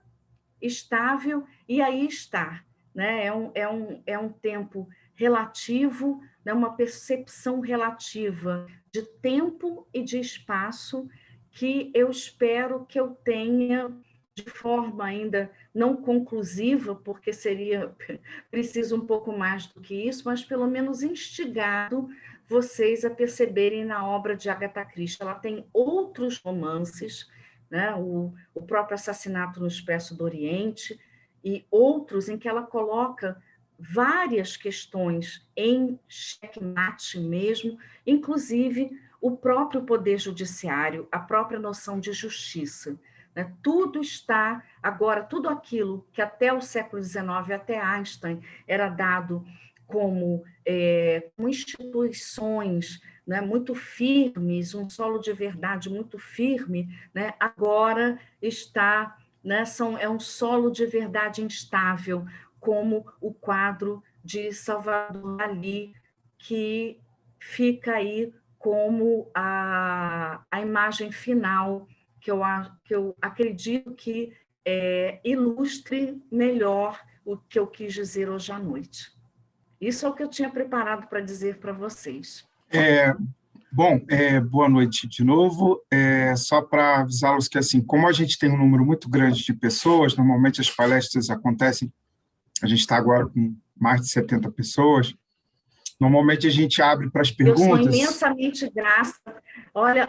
Speaker 3: estável, e aí está, né? É um tempo relativo, né? Uma percepção relativa de tempo e de espaço que eu espero que eu tenha de forma ainda não conclusiva, porque seria preciso um pouco mais do que isso, mas pelo menos instigado vocês a perceberem na obra de Agatha Christie. Ela tem outros romances, né? O próprio Assassinato no Expresso do Oriente, e outros em que ela coloca várias questões em xeque-mate mesmo, inclusive o próprio poder judiciário, a própria noção de justiça. Né? Tudo está, agora, tudo aquilo que até o século XIX, até Einstein, era dado como instituições, né, muito firmes, um solo de verdade muito firme, né, agora está, né, é um solo de verdade instável, como o quadro de Salvador Dalí, que fica aí como a imagem final que eu acredito que ilustre melhor o que eu quis dizer hoje à noite. Isso é o que eu tinha preparado para dizer para vocês.
Speaker 1: Bom, boa noite de novo. Só para avisá-los que, assim, como a gente tem um número muito grande de pessoas, normalmente as palestras acontecem, a gente está agora com mais de 70 pessoas, normalmente a gente abre para as perguntas.
Speaker 3: Eu sou imensamente grata. Olha,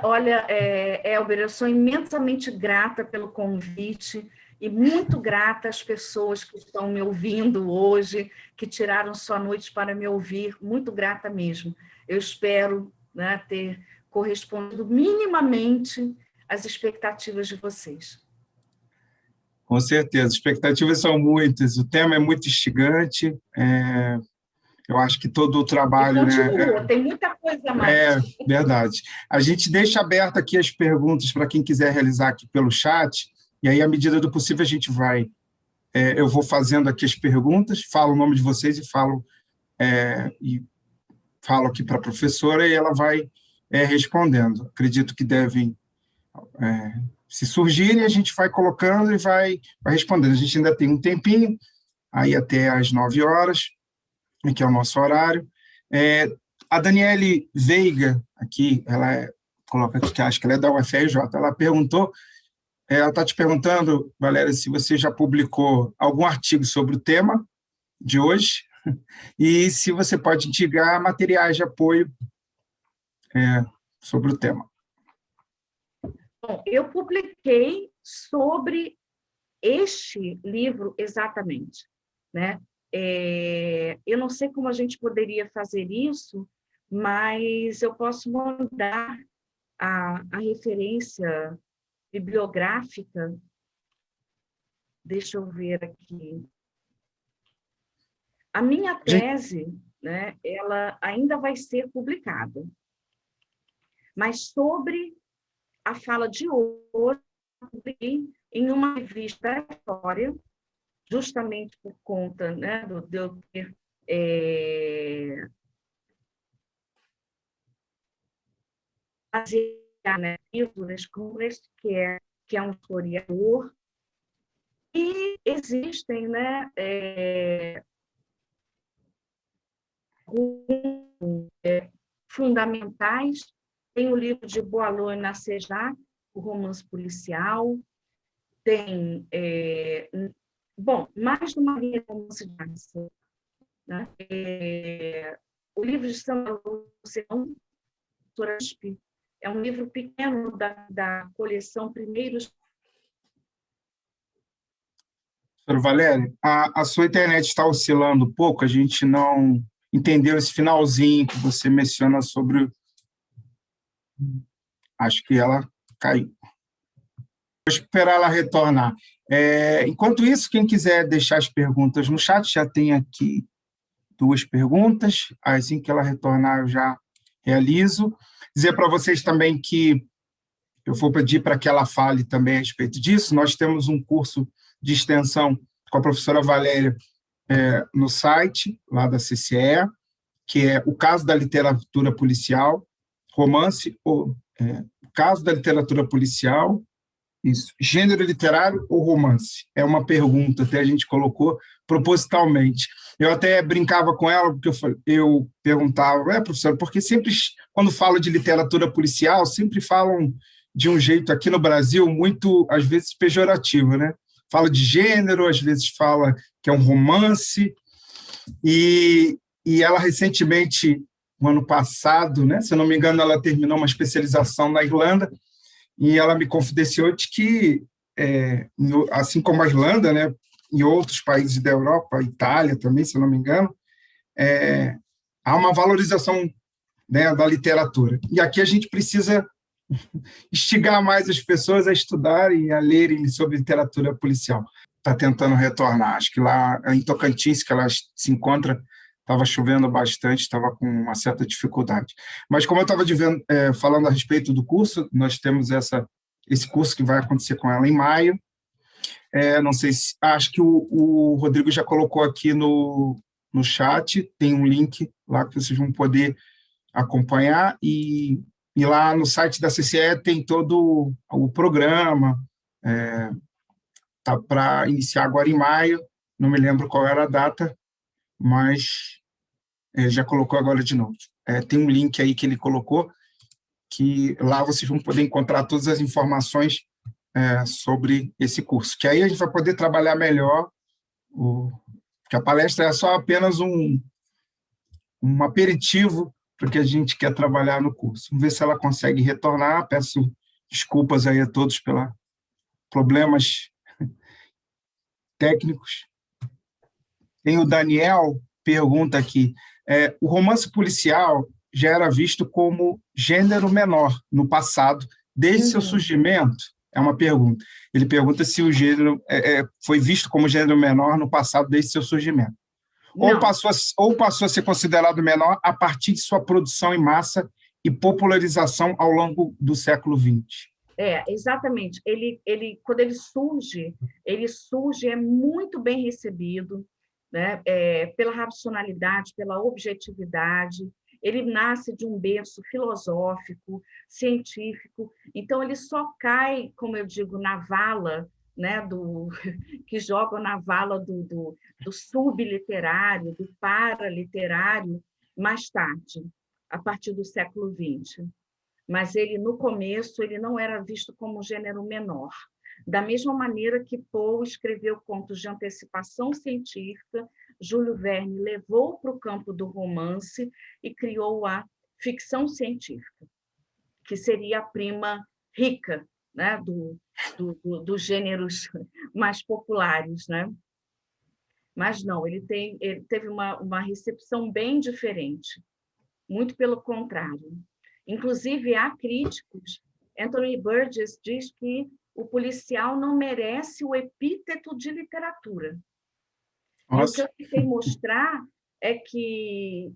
Speaker 3: Elber, eu sou imensamente grata pelo convite e muito grata às pessoas que estão me ouvindo hoje, que tiraram sua noite para me ouvir, muito grata mesmo. Eu espero, né, ter correspondido minimamente às expectativas de vocês.
Speaker 1: Com certeza, as expectativas são muitas, o tema é muito instigante, eu acho que todo o trabalho...
Speaker 3: E continua, tem muita coisa mais.
Speaker 1: Verdade. A gente deixa aberto aqui as perguntas para quem quiser realizar aqui pelo chat, e aí, à medida do possível, a gente vai... eu vou fazendo aqui as perguntas, falo o nome de vocês e falo aqui para a professora e ela vai respondendo. Acredito que devem se surgirem, a gente vai colocando e vai respondendo. A gente ainda tem um tempinho, aí até às 9h, que é o nosso horário. A Daniele Veiga, aqui, ela coloca aqui que acho que ela é da UFRJ, ela perguntou, ela está te perguntando, Valéria, se você já publicou algum artigo sobre o tema de hoje, e se você pode indicar materiais de apoio sobre o tema.
Speaker 3: Bom, eu publiquei sobre este livro exatamente, né? Eu não sei como a gente poderia fazer isso, mas eu posso mandar a referência bibliográfica, deixa eu ver aqui. A minha tese, né, ela ainda vai ser publicada, mas sobre a fala de hoje, eu publiquei em uma revista da história, justamente por conta, né, de eu ter baseado, né, que é um historiador, e existem, né, fundamentais. Tem o livro de Boileau e Nacejar, o romance policial, tem, mais de uma linha de romance de ação, né? O livro de Sandra Luciano, é um livro pequeno da coleção Primeiros.
Speaker 1: Doutora Valéria, a sua internet está oscilando um pouco, a gente não entendeu esse finalzinho que você menciona sobre... Acho que ela caiu. Vou esperar ela retornar. Enquanto isso, quem quiser deixar as perguntas no chat, já tem aqui 2 perguntas. Assim que ela retornar, eu já realizo. Dizer para vocês também que eu vou pedir para que ela fale também a respeito disso. Nós temos um curso de extensão com a professora Valéria no site, lá da CCE, que é o caso da literatura policial, romance, o caso da literatura policial, isso, gênero literário ou romance? É uma pergunta, até a gente colocou propositalmente. Eu até brincava com ela, porque eu perguntava, professora, porque sempre, quando falo de literatura policial, sempre falam de um jeito aqui no Brasil muito, às vezes, pejorativo, né? Fala de gênero, às vezes fala que é um romance, e ela recentemente, no ano passado, né, se eu não me engano, ela terminou uma especialização na Irlanda, e ela me confidenciou de que, assim como a Irlanda, né, em outros países da Europa, Itália também, se eu não me engano, há uma valorização, né, da literatura. E aqui a gente precisa instigar mais as pessoas a estudarem e a lerem sobre literatura policial. Está tentando retornar. Acho que lá em Tocantins, que ela se encontra, estava chovendo bastante, estava com uma certa dificuldade. Mas como eu estava falando a respeito do curso, nós temos esse curso que vai acontecer com ela em maio. Não sei se... Acho que o Rodrigo já colocou aqui no chat, tem um link lá que vocês vão poder acompanhar, e lá no site da CCE tem todo o programa, está para iniciar agora em maio, não me lembro qual era a data, mas já colocou agora de novo. Tem um link aí que ele colocou, que lá vocês vão poder encontrar todas as informações sobre esse curso, que aí a gente vai poder trabalhar melhor, porque a palestra é só apenas um aperitivo para que a gente quer trabalhar no curso. Vamos ver se ela consegue retornar. Peço desculpas aí a todos pelos problemas técnicos. Tem o Daniel, pergunta aqui, o romance policial já era visto como gênero menor no passado, desde seu surgimento? É uma pergunta. Ele pergunta se o gênero foi visto como gênero menor no passado, desde seu surgimento. Ou passou a ser considerado menor a partir de sua produção em massa e popularização ao longo do século XX.
Speaker 3: Exatamente. Quando ele surge é muito bem recebido, né? Pela racionalidade, pela objetividade. Ele nasce de um berço filosófico, científico. Então, ele só cai, como eu digo, na vala, né, que jogam na vala do subliterário, do paraliterário, mais tarde, a partir do século XX. Mas no começo, ele não era visto como gênero menor. Da mesma maneira que Poe escreveu contos de antecipação científica, Júlio Verne levou para o campo do romance e criou a ficção científica, que seria a prima rica, né, dos gêneros mais populares, né? Mas não, ele teve uma recepção bem diferente, muito pelo contrário. Inclusive, há críticos. Anthony Burgess diz que o policial não merece o epíteto de literatura.
Speaker 1: Nossa.
Speaker 3: E o que eu tentei mostrar é que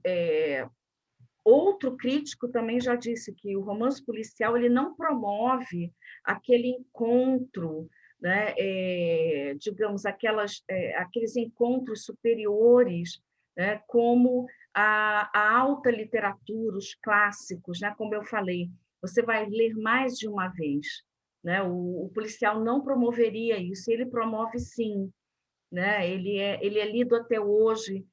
Speaker 3: outro crítico também já disse que o romance policial ele não promove aquele encontro, né, digamos, aqueles encontros superiores, né, como a alta literatura, os clássicos, né, como eu falei, você vai ler mais de uma vez. Né? O policial não promoveria isso, ele promove sim. Né? Ele é lido até hoje.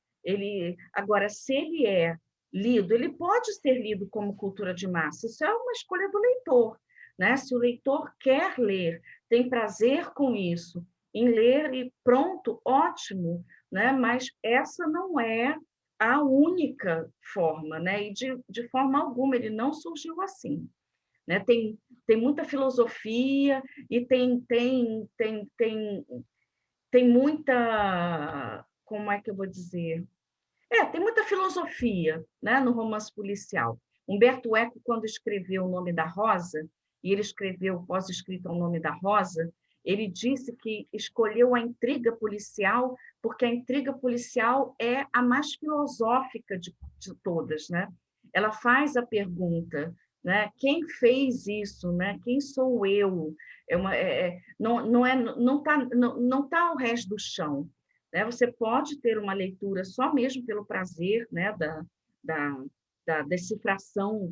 Speaker 3: Agora, se ele é lido, ele pode ser lido como cultura de massa, isso é uma escolha do leitor. Né? Se o leitor quer ler, tem prazer com isso, em ler e pronto, ótimo, né? Mas essa não é a única forma, né? E de forma alguma, ele não surgiu assim. Né? Tem muita filosofia e tem muita, como é que eu vou dizer? Tem muita filosofia, né, no romance policial. Humberto Eco, quando escreveu O Nome da Rosa, e ele escreveu pós-escrito O Nome da Rosa, ele disse que escolheu a intriga policial porque a intriga policial é a mais filosófica de todas, né? Ela faz a pergunta, né? Quem fez isso, né? Quem sou eu? Não tá ao resto do chão. Né? Você pode ter uma leitura só mesmo pelo prazer, né? da decifração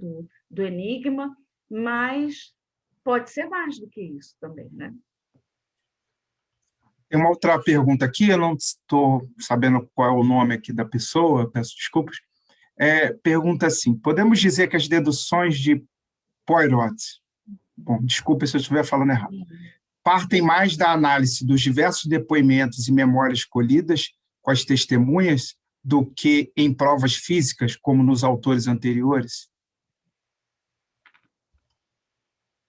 Speaker 3: do enigma, mas pode ser mais do que isso também, né?
Speaker 1: Tem uma outra pergunta aqui, eu não estou sabendo qual é o nome aqui da pessoa, peço desculpas. Pergunta assim, podemos dizer que as deduções de Poirot, bom, desculpa se eu estiver falando errado, partem mais da análise dos diversos depoimentos e memórias colhidas com as testemunhas do que em provas físicas, como nos autores anteriores?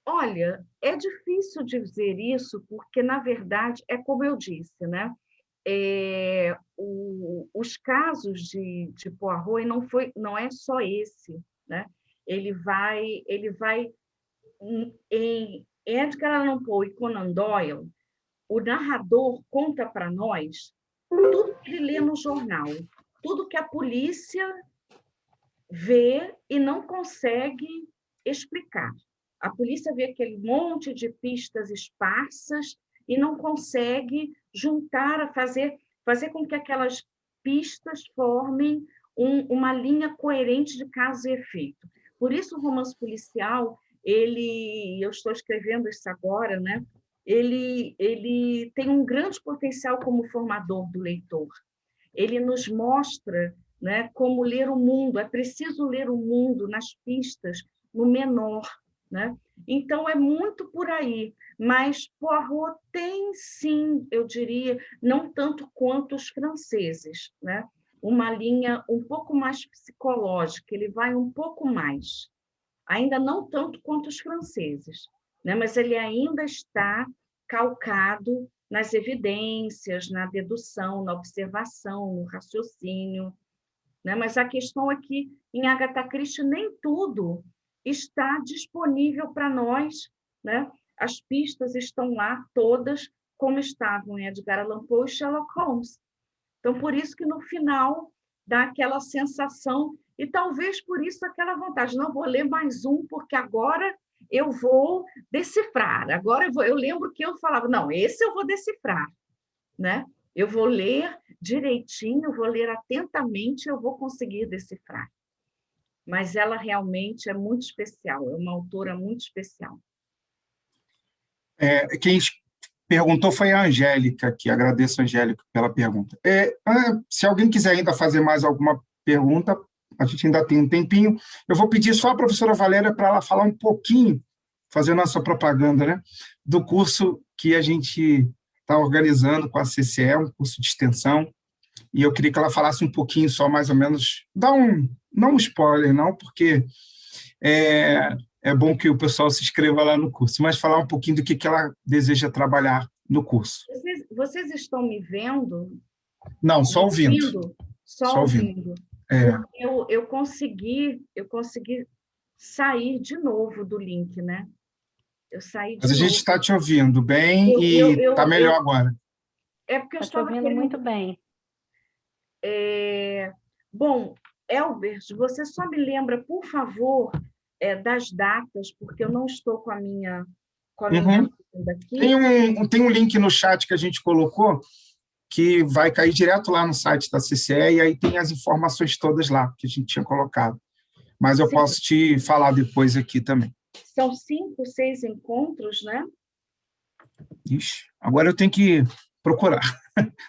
Speaker 3: Olha, é difícil dizer isso, porque, na verdade, é como eu disse, né? Os casos de Poirot não é só esse, né? Ele vai em Edgar Allan Poe e Conan Doyle, o narrador conta para nós tudo que ele lê no jornal, tudo que a polícia vê e não consegue explicar. A polícia vê aquele monte de pistas esparsas e não consegue juntar, fazer com que aquelas pistas formem uma linha coerente de causa e efeito. Por isso, o romance policial, eu estou escrevendo isso agora, né? Ele tem um grande potencial como formador do leitor. Ele nos mostra, né, como ler o mundo. É preciso ler o mundo nas pistas, no menor. Né? Então, é muito por aí. Mas Poirot tem, sim, eu diria, não tanto quanto os franceses, né? Uma linha um pouco mais psicológica, ele vai um pouco mais. Ainda não tanto quanto os franceses, né? Mas ele ainda está calcado nas evidências, na dedução, na observação, no raciocínio. Né? Mas a questão é que, em Agatha Christie, nem tudo está disponível para nós. Né? As pistas estão lá todas, como estavam em Edgar Allan Poe e Sherlock Holmes. Então, por isso que, no final, dá aquela sensação, e talvez por isso aquela vontade, não vou ler mais um, porque agora eu vou decifrar. Agora eu lembro que eu falava, não, esse eu vou decifrar, né? Eu vou ler direitinho, eu vou ler atentamente, eu vou conseguir decifrar. Mas ela realmente é muito especial, é uma autora muito especial.
Speaker 1: Quem perguntou foi a Angélica, que agradeço, Angélica, pela pergunta. Se alguém quiser ainda fazer mais alguma pergunta, a gente ainda tem um tempinho. Eu vou pedir só a professora Valéria para ela falar um pouquinho, fazer nossa propaganda, né, do curso que a gente está organizando com a CCE, um curso de extensão, e eu queria que ela falasse um pouquinho só, mais ou menos, não um spoiler, não, porque é bom que o pessoal se inscreva lá no curso, mas falar um pouquinho do que ela deseja trabalhar no curso.
Speaker 3: Vocês estão me vendo?
Speaker 1: Não, só ouvindo.
Speaker 3: Só ouvindo. Eu consegui sair de novo do link, né? Eu saí de
Speaker 1: Mas a gente
Speaker 3: novo.
Speaker 1: está te ouvindo bem e está melhor agora.
Speaker 3: É porque eu
Speaker 2: Está te
Speaker 3: estava
Speaker 2: ouvindo
Speaker 3: querendo...
Speaker 2: muito bem.
Speaker 3: Bom, Elbert, você só me lembra, por favor, das datas, porque eu não estou com a minha
Speaker 1: Uhum.
Speaker 3: agenda aqui.
Speaker 1: Tem um link no chat que a gente colocou, que vai cair direto lá no site da CCE, e aí tem as informações todas lá que a gente tinha colocado. Mas eu
Speaker 3: Sim.
Speaker 1: posso te falar depois aqui também.
Speaker 3: São 5, 6 encontros, né?
Speaker 1: Ixi, agora eu tenho que procurar.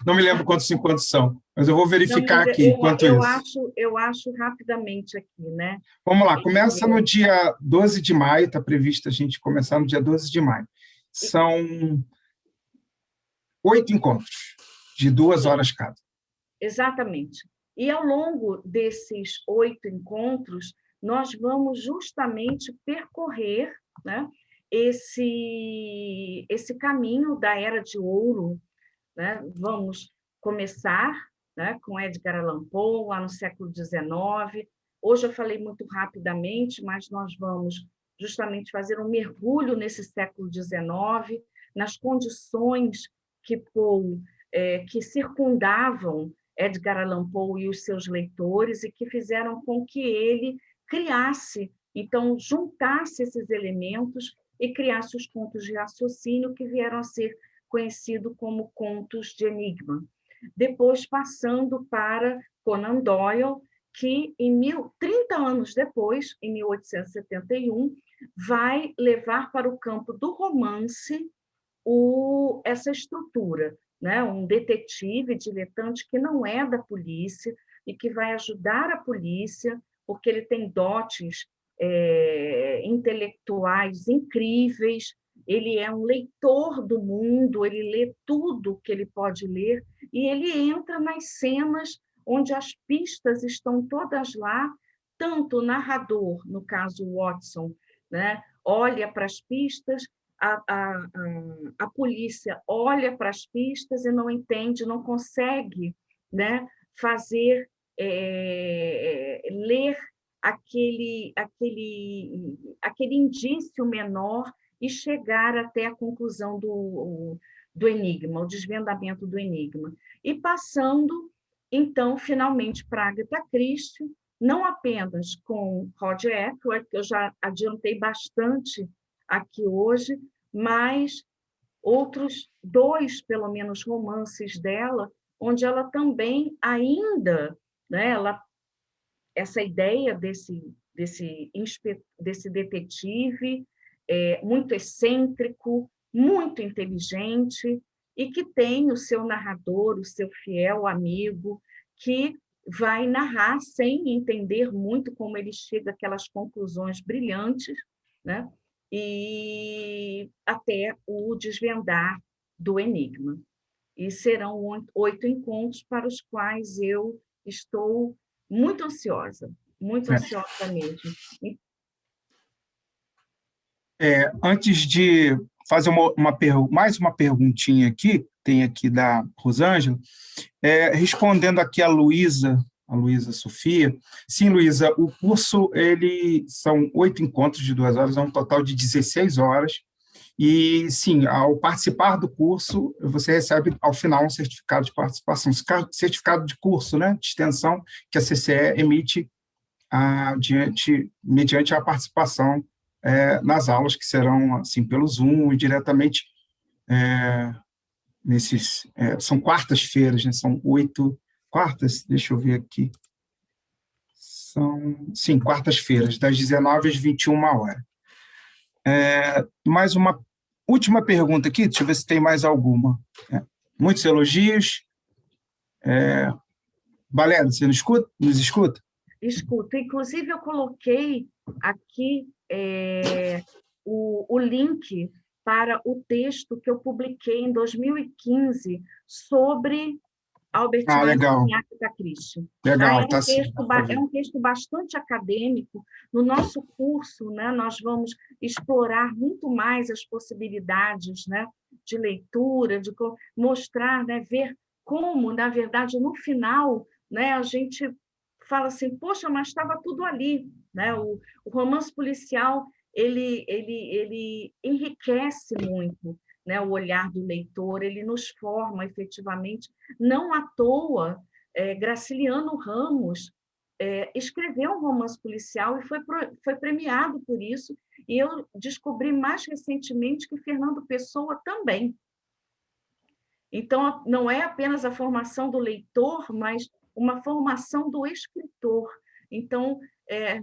Speaker 1: Não me lembro quantos encontros são, mas eu vou verificar
Speaker 3: Não,
Speaker 1: aqui enquanto isso.
Speaker 3: eu acho rapidamente aqui, né?
Speaker 1: Vamos lá, começa no dia 12 de maio, está previsto a gente começar no dia 12 de maio. São 8 encontros, de 2 horas cada.
Speaker 3: Exatamente. E ao longo desses 8 encontros, nós vamos justamente percorrer, né, esse caminho da Era de Ouro, né? Vamos começar, né, com Edgar Allan Poe, lá no século XIX. Hoje eu falei muito rapidamente, mas nós vamos justamente fazer um mergulho nesse século XIX, nas condições que Poe, que circundavam Edgar Allan Poe e os seus leitores e que fizeram com que ele criasse, então, juntasse esses elementos e criasse os contos de raciocínio que vieram a ser conhecido como contos de enigma. Depois, passando para Conan Doyle, que 30 anos depois, em 1871, vai levar para o campo do romance essa estrutura, né? Um detetive diletante que não é da polícia e que vai ajudar a polícia, porque ele tem dotes intelectuais incríveis, ele é um leitor do mundo, ele lê tudo que ele pode ler, e ele entra nas cenas onde as pistas estão todas lá, tanto o narrador, no caso Watson, né, olha para as pistas, a polícia olha para as pistas e não entende, não consegue, né, fazer, ler aquele indício menor e chegar até a conclusão do enigma, o desvendamento do enigma. E passando, então, finalmente, para Agatha Christie, não apenas com Roger Ackroyd, que eu já adiantei bastante aqui hoje, mas outros 2, pelo menos, romances dela, onde ela também ainda, né, essa ideia desse detetive muito excêntrico, muito inteligente, e que tem o seu narrador, o seu fiel amigo, que vai narrar sem entender muito como ele chega àquelas conclusões brilhantes, né? E até o desvendar do enigma. E serão 8 encontros para os quais eu estou muito ansiosa mesmo.
Speaker 1: Antes de fazer mais uma perguntinha aqui, tem aqui da Rosângela, respondendo aqui a Luísa Sofia. Sim, Luísa, o curso são 8 encontros de 2 horas, é um total de 16 horas. E, sim, ao participar do curso, você recebe, ao final, um certificado de participação, certificado de curso, né, de extensão, que a CCE emite mediante a participação nas aulas, que serão assim pelo Zoom e diretamente são quartas-feiras, né? São 8 quartas, deixa eu ver aqui, sim, quartas-feiras, das 19 às 21 horas. Mais uma última pergunta aqui, deixa eu ver se tem mais alguma. Muitos elogios. Valéria, você nos escuta?
Speaker 3: Escuto. Inclusive, eu coloquei aqui o link para o texto que eu publiquei em 2015 sobre Albert
Speaker 1: legal.
Speaker 3: Einstein e Agatha Christie.
Speaker 1: Legal,
Speaker 3: É um texto bastante acadêmico. No nosso curso, né, nós vamos explorar muito mais as possibilidades, né, de leitura, de mostrar, né, ver como, na verdade, no final, né, a gente fala assim, poxa, mas estava tudo ali, né? O romance policial, ele enriquece muito, né, o olhar do leitor, ele nos forma efetivamente. Não à toa, Graciliano Ramos escreveu um romance policial e foi premiado por isso, e eu descobri mais recentemente que Fernando Pessoa também. Então, não é apenas a formação do leitor, mas uma formação do escritor. Então,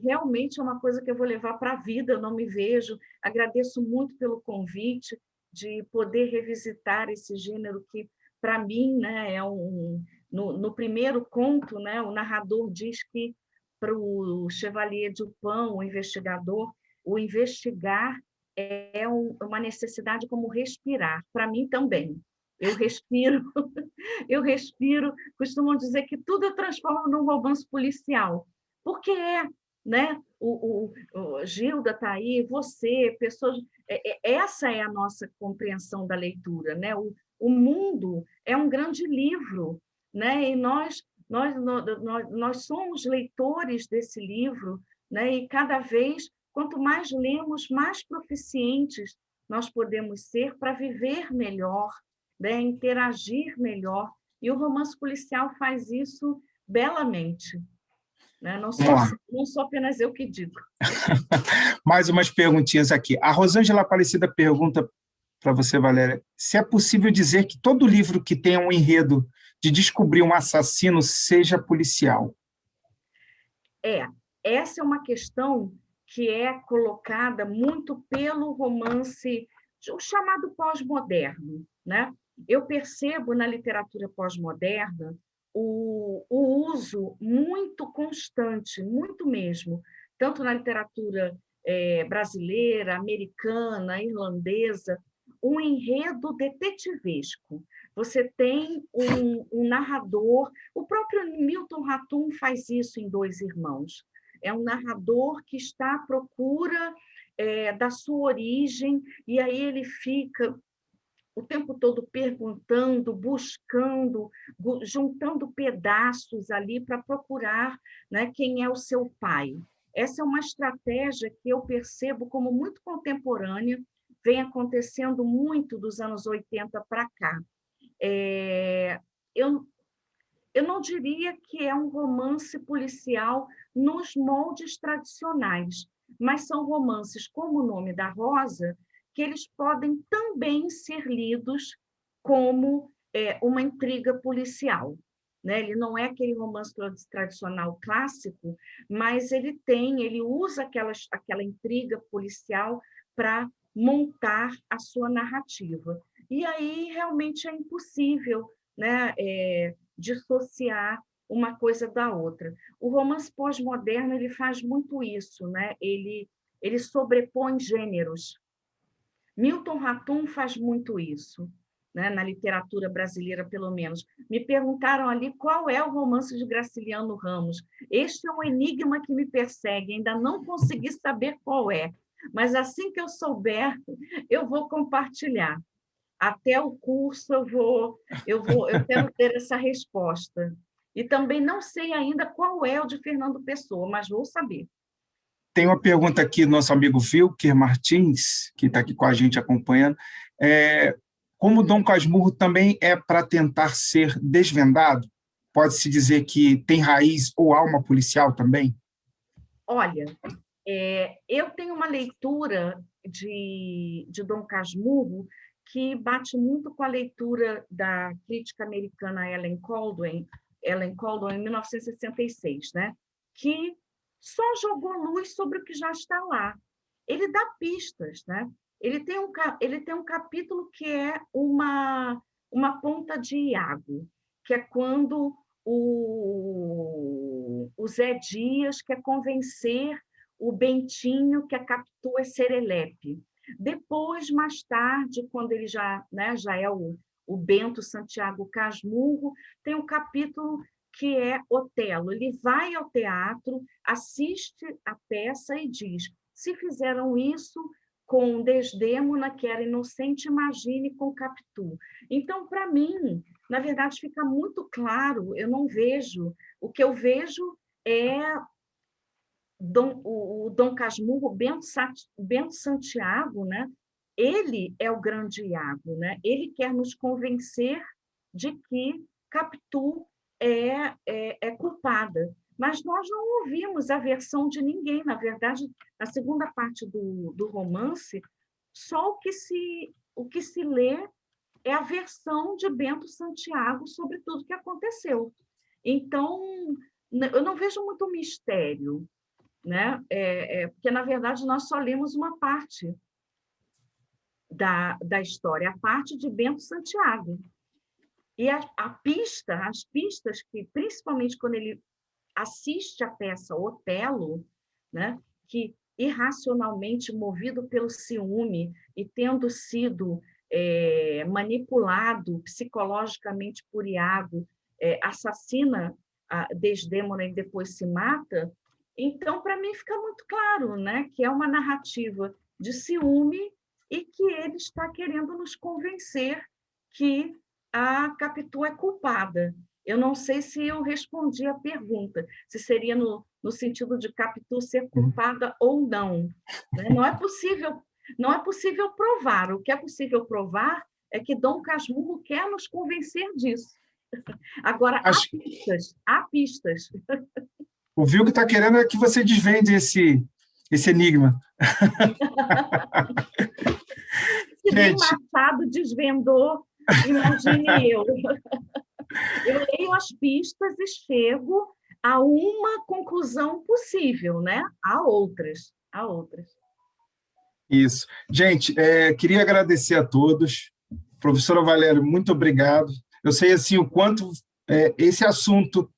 Speaker 3: realmente é uma coisa que eu vou levar para a vida, eu não me vejo. Agradeço muito pelo convite de poder revisitar esse gênero que, para mim, né, no primeiro conto, né, o narrador diz que para o Chevalier Dupin, o investigar é uma necessidade como respirar. Para mim também. Eu respiro, eu respiro. Costumam dizer que tudo eu transformo num romance policial, porque né? O Gilda está aí, você, pessoas. Essa é a nossa compreensão da leitura, né? O mundo é um grande livro, né? E nós somos leitores desse livro, né? E cada vez, quanto mais lemos, mais proficientes nós podemos ser para viver melhor, né, interagir melhor. E o romance policial faz isso belamente. Né? Não sou apenas eu que digo.
Speaker 1: Mais umas perguntinhas aqui. A Rosângela Aparecida pergunta para você, Valéria, se é possível dizer que todo livro que tenha um enredo de descobrir um assassino seja policial.
Speaker 3: Essa é uma questão que é colocada muito pelo romance, o chamado pós-moderno, né? Eu percebo na literatura pós-moderna o uso muito constante, muito mesmo, tanto na literatura brasileira, americana, irlandesa, um enredo detetivesco. Você tem um narrador, o próprio Milton Ratum faz isso em Dois Irmãos. É um narrador que está à procura da sua origem, e aí ele fica o tempo todo perguntando, buscando, juntando pedaços ali para procurar, né, quem é o seu pai. Essa é uma estratégia que eu percebo como muito contemporânea, vem acontecendo muito dos anos 80 para cá. Eu não diria que é um romance policial nos moldes tradicionais, mas são romances, como o nome da Rosa, que eles podem também ser lidos como uma intriga policial. Né? Ele não é aquele romance tradicional clássico, mas ele usa aquela intriga policial para montar a sua narrativa. E aí realmente é impossível, né, dissociar uma coisa da outra. O romance pós-moderno ele faz muito isso, né? Ele sobrepõe gêneros. Milton Ratum faz muito isso, né? Na literatura brasileira, pelo menos. Me perguntaram ali qual é o romance de Graciliano Ramos. Este é um enigma que me persegue, ainda não consegui saber qual é, mas assim que eu souber, eu vou compartilhar. Até o curso eu quero ter essa resposta. E também não sei ainda qual é o de Fernando Pessoa, mas vou saber.
Speaker 1: Tem uma pergunta aqui do nosso amigo Wilker Martins, que está aqui com a gente acompanhando. Como Dom Casmurro também é para tentar ser desvendado? Pode-se dizer que tem raiz ou alma policial também?
Speaker 3: Olha, eu tenho uma leitura de Dom Casmurro que bate muito com a leitura da crítica americana Ellen Caldwell em 1966, né? Que só jogou luz sobre o que já está lá. Ele dá pistas, né? Ele tem um capítulo que é uma ponta de Iago, que é quando o Zé Dias quer convencer o Bentinho que a Capitu é serelepe. Depois, mais tarde, quando ele já é o Bento Santiago Casmurro, tem um capítulo que é Otelo. Ele vai ao teatro, assiste a peça e diz: se fizeram isso com Desdémona, que era inocente, imagine com Capitu. Então, para mim, na verdade, fica muito claro, eu não vejo, o que eu vejo é o Dom Casmurro, Bento Santiago, né? Ele é o grande Iago, né? Ele quer nos convencer de que Capitu é culpada. Mas nós não ouvimos a versão de ninguém. Na verdade, na segunda parte do romance, só o que se lê é a versão de Bento Santiago sobre tudo que aconteceu. Então, eu não vejo muito mistério, né? Porque, na verdade, nós só lemos uma parte da história, a parte de Bento Santiago. E as pistas que, principalmente quando ele assiste a peça Otelo, né, que irracionalmente movido pelo ciúme e tendo sido manipulado psicologicamente por Iago, assassina a Desdémona e depois se mata, então, para mim, fica muito claro, né, que é uma narrativa de ciúme e que ele está querendo nos convencer que a Capitu é culpada. Eu não sei se eu respondi a pergunta, se seria no sentido de Capitu ser culpada ou não. Né? Não é possível provar. O que é possível provar é que Dom Casmurro quer nos convencer disso. Agora, há pistas.
Speaker 1: O Vilgo está querendo é que você desvende esse enigma.
Speaker 3: Se nem Machado desvendou, imagine eu. Eu leio as pistas e chego a uma conclusão possível, né? Há outras.
Speaker 1: Isso. Gente, queria agradecer a todos. Professora Valéria, muito obrigado. Eu sei assim, o quanto esse assunto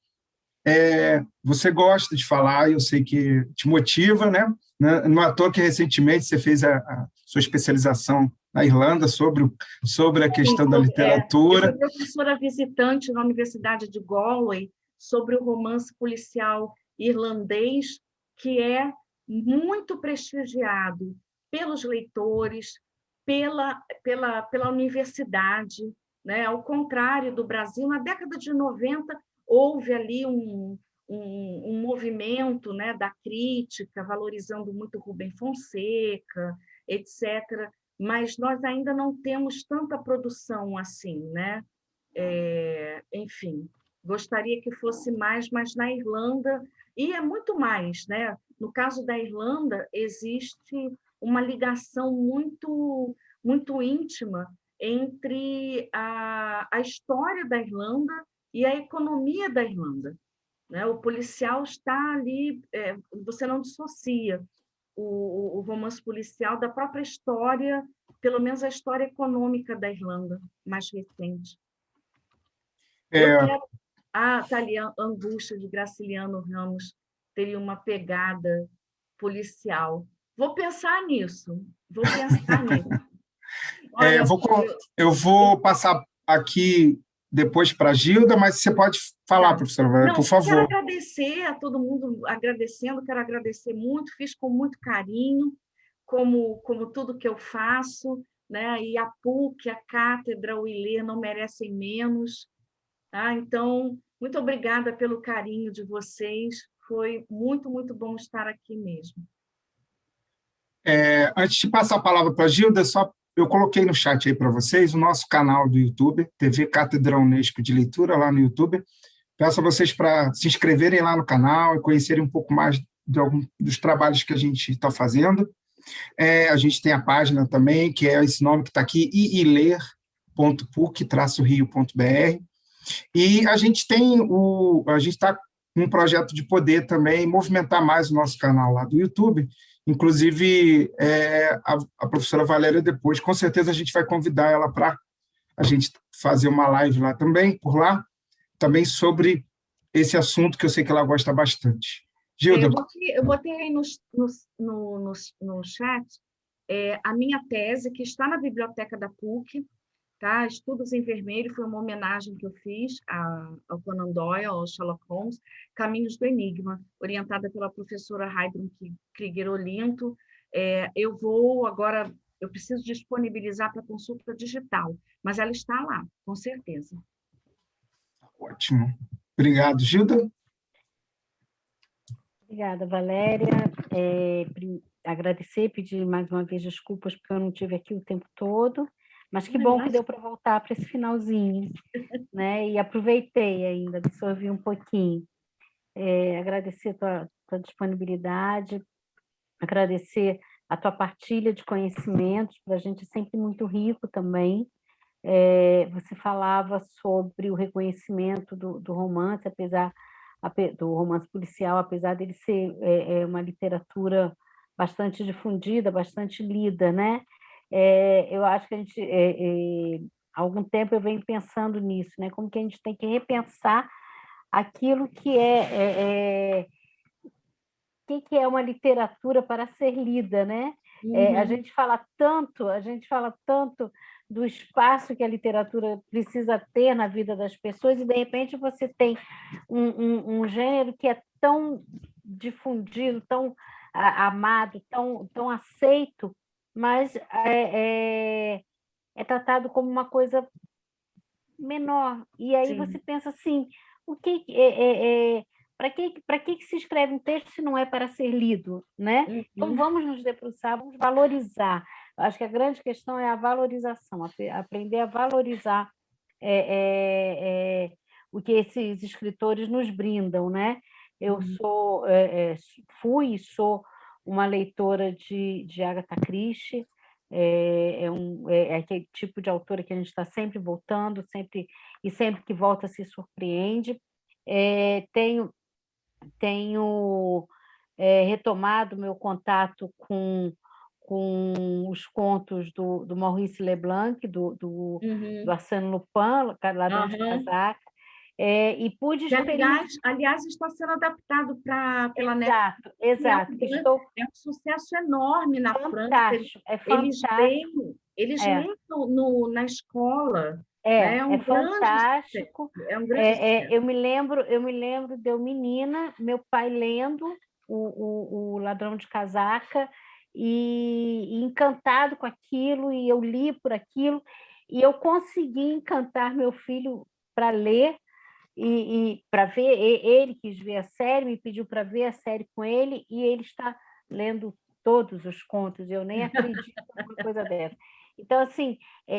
Speaker 1: você gosta de falar, eu sei que te motiva, né? Não é à toa que recentemente você fez a sua especialização na Irlanda sobre a questão da literatura.
Speaker 3: Eu fui professora visitante na Universidade de Galway sobre o romance policial irlandês, que é muito prestigiado pelos leitores, pela universidade, né? Ao contrário do Brasil, na década de 90, houve ali um movimento, né, da crítica, valorizando muito Rubem Fonseca, etc., mas nós ainda não temos tanta produção assim, né? Enfim, gostaria que fosse mais, mas na Irlanda, e é muito mais, né? No caso da Irlanda, existe uma ligação muito, muito íntima entre a história da Irlanda e a economia da Irlanda. Né? O policial está ali, você não dissocia o romance policial da própria história, pelo menos a história econômica da Irlanda, mais recente. Eu quero... tá ali, a Angústia de Graciliano Ramos teria uma pegada policial. Vou pensar nisso.
Speaker 1: Olha, eu vou passar aqui depois para a Gilda, mas você pode falar, professora Valéria, por favor.
Speaker 3: Quero agradecer a todo mundo, quero agradecer muito, fiz com muito carinho, como tudo que eu faço, né? E a PUC, a Cátedra, o ILE não merecem menos. Tá? Então, muito obrigada pelo carinho de vocês, foi muito, muito bom estar aqui mesmo.
Speaker 1: Antes de passar a palavra para a Gilda, eu coloquei no chat aí para vocês o nosso canal do YouTube, TV Cátedra Unesco de Leitura, lá no YouTube. Peço a vocês para se inscreverem lá no canal e conhecerem um pouco mais dos trabalhos que a gente está fazendo. A gente tem a página também, que é esse nome que está aqui, iiler.puc-rio.br. E a gente está com um projeto de poder também movimentar mais o nosso canal lá do YouTube. Inclusive, a professora Valéria, depois, com certeza, a gente vai convidar ela para a gente fazer uma live lá também, também sobre esse assunto que eu sei que ela gosta bastante. Gilda.
Speaker 3: Eu botei aí no chat a minha tese, que está na biblioteca da PUC, tá? Estudos em Vermelho, foi uma homenagem que eu fiz ao Conan Doyle, ao Sherlock Holmes, Caminhos do Enigma, orientada pela professora Heidrun Krieger Olinto. Eu preciso disponibilizar para consulta digital, mas ela está lá, com certeza.
Speaker 1: Ótimo. Obrigado, Gilda.
Speaker 2: Obrigada, Valéria. Agradecer, pedir mais uma vez desculpas porque eu não tive aqui o tempo todo, mas que bom que deu para voltar para esse finalzinho, né? E aproveitei ainda, absorvi um pouquinho. Agradecer a tua disponibilidade, agradecer a tua partilha de conhecimentos, para a gente é sempre muito rico também. Você falava sobre o reconhecimento do romance, do romance policial, apesar dele ser uma literatura bastante difundida, bastante lida, né? Eu acho que a gente, há algum tempo eu venho pensando nisso, né? Como que a gente tem que repensar aquilo que é uma literatura para ser lida, né? A gente fala tanto do espaço que a literatura precisa ter na vida das pessoas, e de repente você tem um gênero que é tão difundido, tão amado, tão aceito, mas é tratado como uma coisa menor. E aí
Speaker 3: Sim.
Speaker 2: você pensa assim, para que se escreve um texto se não é para ser lido, né? Então vamos nos debruçar, vamos valorizar. Eu acho que a grande questão é a valorização, aprender a valorizar o que esses escritores nos brindam, né? Eu fui e sou uma leitora de Agatha Christie. É aquele tipo de autora que a gente está sempre voltando, sempre que volta se surpreende. Tenho retomado meu contato com os contos do Maurice Leblanc, do Arsène Lupin, Ladrão de Casaca, e pude experimentar.
Speaker 3: Aliás, está sendo adaptado pela
Speaker 2: Exato, exato.
Speaker 3: É um sucesso enorme na
Speaker 2: Fantástico,
Speaker 3: França.
Speaker 2: é fantástico.
Speaker 3: Eles leem na escola.
Speaker 2: É fantástico.
Speaker 3: É um grande sucesso.
Speaker 2: Eu me lembro de eu menina, meu pai lendo o Ladrão de Casaca e encantado com aquilo, e eu li por aquilo, e eu consegui encantar meu filho para ler e para ver. Ele quis ver a série, me pediu para ver a série com ele, e ele está lendo todos os contos. Eu nem acredito numa coisa dessa. Então, assim,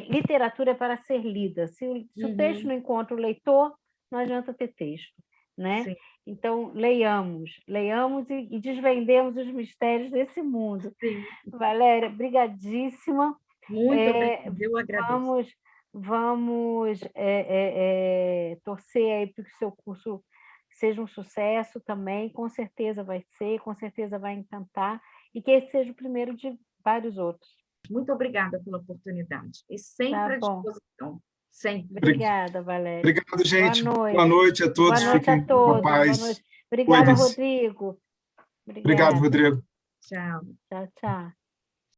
Speaker 2: literatura é para ser lida. Se o texto não encontra o leitor, não adianta ter texto, né?
Speaker 3: Sim.
Speaker 2: Então, leiamos e desvendemos os mistérios desse mundo.
Speaker 3: Sim.
Speaker 2: Valéria, brigadíssima.
Speaker 3: Muito obrigada, eu agradeço.
Speaker 2: Vamos torcer aí para que o seu curso seja um sucesso também, com certeza vai ser, com certeza vai encantar, e que esse seja o primeiro de vários outros.
Speaker 3: Muito obrigada pela oportunidade. E sempre à disposição. Sempre.
Speaker 2: Obrigada, Valéria.
Speaker 1: Obrigado, gente.
Speaker 2: Boa noite
Speaker 1: a todos.
Speaker 2: Boa noite a todos. Boa noite. Obrigada, Rodrigo.
Speaker 1: Obrigado, Rodrigo.
Speaker 3: Tchau.
Speaker 2: Tchau, tchau.